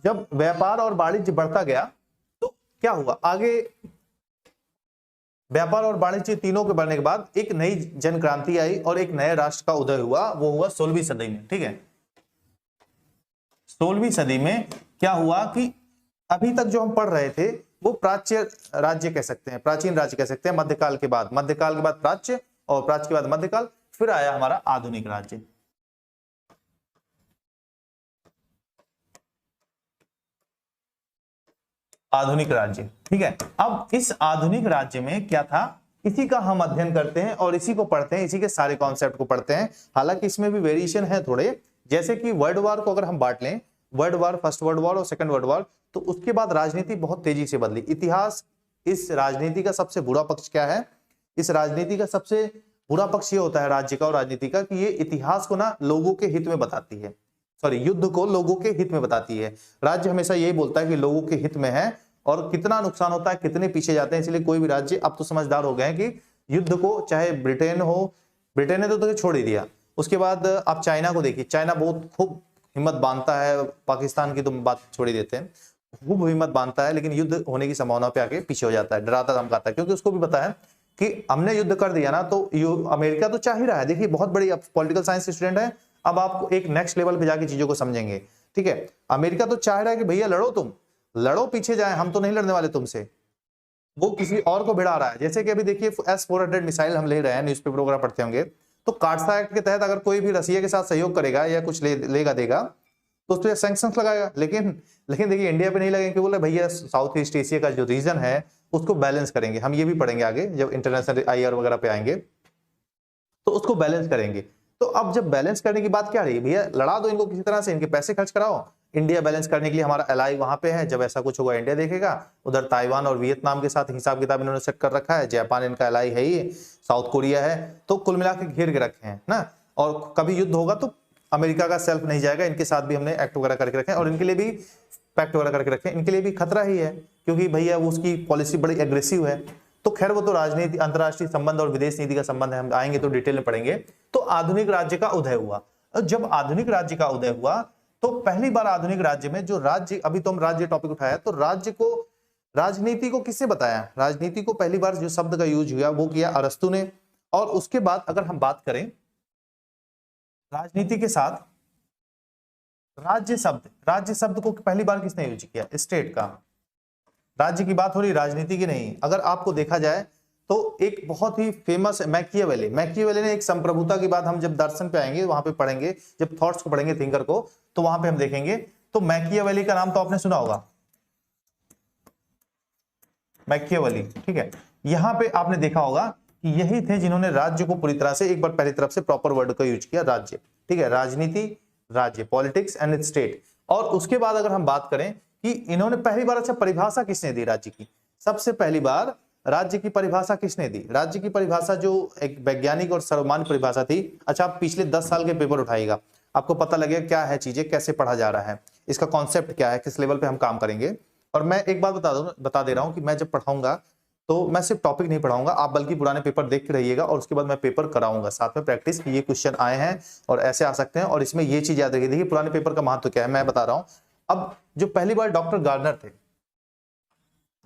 जब व्यापार और वाणिज्य बढ़ता गया तो क्या हुआ आगे, व्यापार और वाणिज्य तीनों के बढ़ने के बाद एक नई जन क्रांति आई और एक नए राष्ट्र का उदय हुआ, वो हुआ 16वीं सदी में, ठीक है। 16वीं सदी में क्या हुआ कि अभी तक जो हम पढ़ रहे थे वो प्राच्य राज्य कह सकते हैं, प्राचीन राज्य कह सकते हैं, मध्यकाल के बाद प्राच्य, और प्राच्य के बाद मध्यकाल, फिर आया हमारा आधुनिक राज्य। आधुनिक राज्य, ठीक है। अब इस आधुनिक राज्य में क्या था, इसी का हम अध्ययन करते हैं और इसी को पढ़ते हैं, इसी के सारे कॉन्सेप्ट को पढ़ते हैं। हालांकि इसमें भी वेरिएशन है थोड़े, जैसे कि वर्ल्ड वॉर को अगर हम बांट लें, world war, first world war और सेकंड वर्ल्ड वॉर, तो उसके बाद राजनीति बहुत तेजी से बदली। इतिहास, इस राजनीति का सबसे बुरा पक्ष क्या है, इस राजनीति का सबसे बुरा पक्ष ये होता है राज्य का और राजनीति का, कि ये इतिहास को ना लोगों के हित में बताती है, सॉरी युद्ध को लोगों के हित में बताती है। राज्य हमेशा यही बोलता है कि लोगों के हित में है और कितना नुकसान होता है, कितने पीछे जाते हैं, इसलिए कोई भी राज्य अब तो समझदार हो गए हैं कि युद्ध को, चाहे ब्रिटेन हो, ब्रिटेन ने तो छोड़ ही दिया, उसके बाद आप चाइना को देखिए, चाइना बहुत खूब हिम्मत बांधता है, पाकिस्तान की तो बात छोड़ ही देते हैं, खूब हिम्मत बांधता है, लेकिन युद्ध होने की संभावना पे आके पीछे हो जाता है, डराता धमकाता है, क्योंकि उसको भी पता है कि हमने युद्ध कर दिया ना तो अमेरिका तो चाह ही रहा है। देखिए बहुत बड़ी पॉलिटिकल साइंस स्टूडेंट है, अब आप एक नेक्स्ट लेवल पे जाके चीजों को समझेंगे, ठीक है। अमेरिका तो चाह रहा है कि भैया लड़ो, तुम लड़ो, पीछे जाए, हम तो नहीं लड़ने वाले तुमसे, वो किसी और को भिड़ा रहा है। जैसे कि अभी देखिए S-400 मिसाइल हम ले रहे हैं, न्यूज़पेपर वगैरह पढ़ते होंगे, तो कार्सा एक्ट के तहत अगर कोई भी रसिया के साथ सहयोग करेगा या कुछ लेगा देगा तो उस पर सैंक्शंस लगाएगा, लेकिन देखिए इंडिया पे नहीं लगेंगे, बोले भैया साउथ ईस्ट एशिया का जो रीजन है उसको बैलेंस करेंगे, हम ये भी पढ़ेंगे आगे जब इंटरनेशनल IR वगैरह पे आएंगे, तो उसको बैलेंस करेंगे। तो अब जब बैलेंस करने की बात क्या रही, भैया लड़ा दो इनको किसी तरह से, इनके पैसे खर्च कराओ, इंडिया बैलेंस करने के लिए हमारा एलाई वहां पे है, जब ऐसा कुछ होगा इंडिया देखेगा। उधर ताइवान और वियतनाम के साथ हिसाब किताब इन्होंने सेट कर रखा है, जापान इनका एलाई है ही, साउथ कोरिया है, तो कुल मिला के घेर के रखे हैं ना। और कभी युद्ध होगा तो अमेरिका का सेल्फ नहीं जाएगा, इनके साथ भी हमने एक्ट वगैरह करके रखे हैं और इनके लिए भी पैक्ट वगैरह करके रखे हैं, इनके लिए भी खतरा ही है, क्योंकि भैया वो उसकी पॉलिसी बड़ी एग्रेसिव है। तो खैर वो तो राजनीति, अंतरराष्ट्रीय संबंध और विदेश नीति का संबंध है, हम आएंगे तो डिटेल में पढ़ेंगे। तो आधुनिक राज्य का उदय हुआ, और जब आधुनिक राज्य का उदय हुआ तो पहली बार आधुनिक राज्य में जो राज्य, अभी तो हम राज्य टॉपिक उठाया, तो राज्य को, राजनीति को किससे बताया, राजनीति को पहली बार जो शब्द का यूज हुआ वो किया अरस्तु ने, और उसके बाद अगर हम बात करें राजनीति के साथ, राज्य शब्द को पहली बार किसने यूज किया? स्टेट का। राज्य की बात हो रही, राजनीति की नहीं। अगर आपको देखा जाए तो एक बहुत ही फेमस मैकियावेली ने एक संप्रभुता की बात, हम जब दर्शन पे आएंगे वहां पे पढ़ेंगे, जब थॉट्स को पढ़ेंगे थिंकर को, तो वहां पे हम देखेंगे। तो मैकियावेली का नाम तो आपने सुना होगा, मैकियावेली, ठीक है। यहां पे आपने देखा होगा कि यही थे जिन्होंने राज्य को पूरी तरह से, एक बार पहली तरफ से प्रॉपर वर्ड का यूज किया, राज्य, ठीक है। राजनीति, राज्य, पॉलिटिक्स एंड स्टेट। और उसके बाद अगर हम बात करें कि इन्होंने पहली बार, अच्छा परिभाषा किसने दी राज्य की? सबसे पहली बार राज्य की परिभाषा किसने दी? राज्य की परिभाषा जो एक वैज्ञानिक और सर्वमान्य परिभाषा थी। अच्छा, आप पिछले 10 साल के पेपर उठाइएगा, आपको पता लगेगा क्या है चीजें, कैसे पढ़ा जा रहा है, इसका कॉन्सेप्ट क्या है, किस लेवल पे हम काम करेंगे। और मैं एक बात बता दे रहा हूं कि मैं जब पढ़ाऊंगा तो मैं सिर्फ टॉपिक नहीं पढ़ाऊंगा, आप बल्कि पुराने पेपर देख के रहिएगा, और उसके बाद मैं पेपर कराऊंगा साथ में प्रैक्टिस कि ये क्वेश्चन आए हैं और ऐसे आ सकते हैं, और इसमें ये चीज याद रखिए। देखिए पुराने पेपर का महत्व क्या है मैं बता रहा हूं। अब जो पहली बार डॉक्टर गार्नर थे,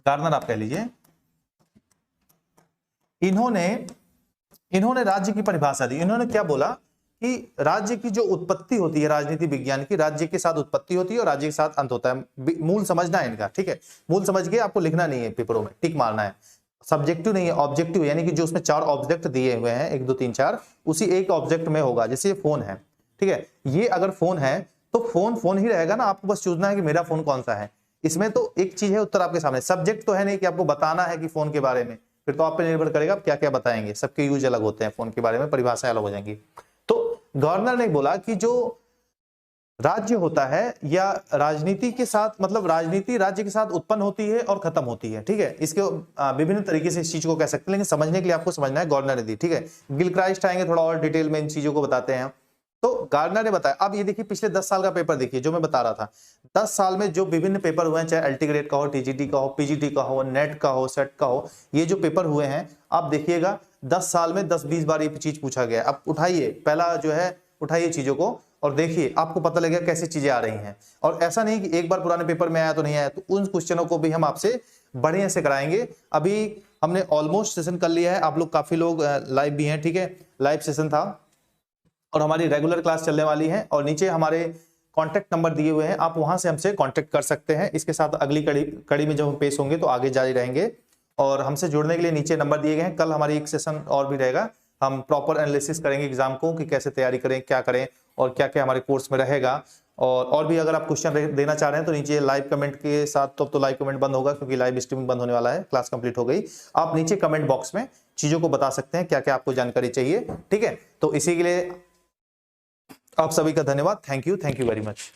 गार्नर आप कह लीजिए, इन्होंने राज्य की परिभाषा दी। इन्होंने क्या बोला कि राज्य की जो उत्पत्ति होती है राजनीति विज्ञान की, राज्य के साथ उत्पत्ति होती है और राज्य के साथ अंत होता है। मूल समझना है इनका, ठीक है। मूल समझ के आपको लिखना नहीं है, पेपरों में टिक मारना है। सब्जेक्टिव नहीं है, ऑब्जेक्टिव, यानी कि जो उसमें 4 ऑब्जेक्ट दिए हुए हैं, 1 2 3 4, उसी एक ऑब्जेक्ट में होगा। जैसे ये फोन है, ठीक है, ये अगर फोन है तो फोन ही रहेगा ना, आपको बस चूजना है कि मेरा फोन कौन सा है। इसमें तो एक चीज है, उत्तर आपके सामने, सब्जेक्ट तो है नहीं कि आपको बताना है कि फोन के बारे में, फिर तो आप पे निर्भर करेगा आप क्या क्या बताएंगे। सबके यूज अलग होते हैं, फोन के बारे में परिभाषाएं अलग हो जाएंगी। तो गवर्नर ने बोला कि जो राज्य होता है या राजनीति के साथ, मतलब राजनीति राज्य के साथ उत्पन्न होती है और खत्म होती है, ठीक है। इसके विभिन्न तरीके से इस चीज को कह सकते हैं, लेकिन समझने के लिए आपको समझना है गवर्नर ने दी, ठीक है। गिलक्राइस्ट आएंगे, थोड़ा और डिटेल में इन चीजों को बताते हैं। तो गार्डनर ने बताया। अब ये देखिए पिछले 10 साल का पेपर देखिए, जो मैं बता रहा था, 10 साल में जो विभिन्न पेपर हुए हैं, चाहे एलटी ग्रेड का हो, टीजीटी का हो, पीजीटी का हो, नेट का हो, सेट का हो, ये जो पेपर हुए हैं आप देखिएगा 10 साल में 10-20 बार ये चीज पूछा गया। अब उठाइए, पहला जो है उठाइए चीजों को और देखिए, आपको पता लगेगा कैसी चीजें आ रही हैं। और ऐसा नहीं कि एक बार पुराने पेपर में आया तो नहीं आया, तो उन क्वेश्चनों को भी हम आपसे बढ़िया से कराएंगे। अभी हमने ऑलमोस्ट सेशन कर लिया है, आप लोग काफी लोग लाइव भी हैं, ठीक है, लाइव सेशन था और हमारी रेगुलर क्लास चलने वाली है। और नीचे हमारे कॉन्टैक्ट नंबर दिए हुए हैं, आप वहां से हमसे कॉन्टैक्ट कर सकते हैं। इसके साथ अगली कड़ी में जब हम पेश होंगे तो आगे जारी रहेंगे, और हमसे जुड़ने के लिए नीचे नंबर दिए गए हैं। कल हमारी एक सेशन और भी रहेगा, हम प्रॉपर एनालिसिस करेंगे एग्जाम को कि कैसे तैयारी करें, क्या करें और क्या क्या हमारे कोर्स में रहेगा। और भी अगर आप क्वेश्चन देना चाह रहे हैं तो नीचे लाइव कमेंट के साथ, तो लाइव कमेंट बंद होगा क्योंकि लाइव स्ट्रीमिंग बंद होने वाला है, क्लास कंप्लीट हो गई। आप नीचे कमेंट बॉक्स में चीजों को बता सकते हैं, क्या क्या आपको जानकारी चाहिए, ठीक है। तो इसी के लिए आप सभी का धन्यवाद। Thank you very much.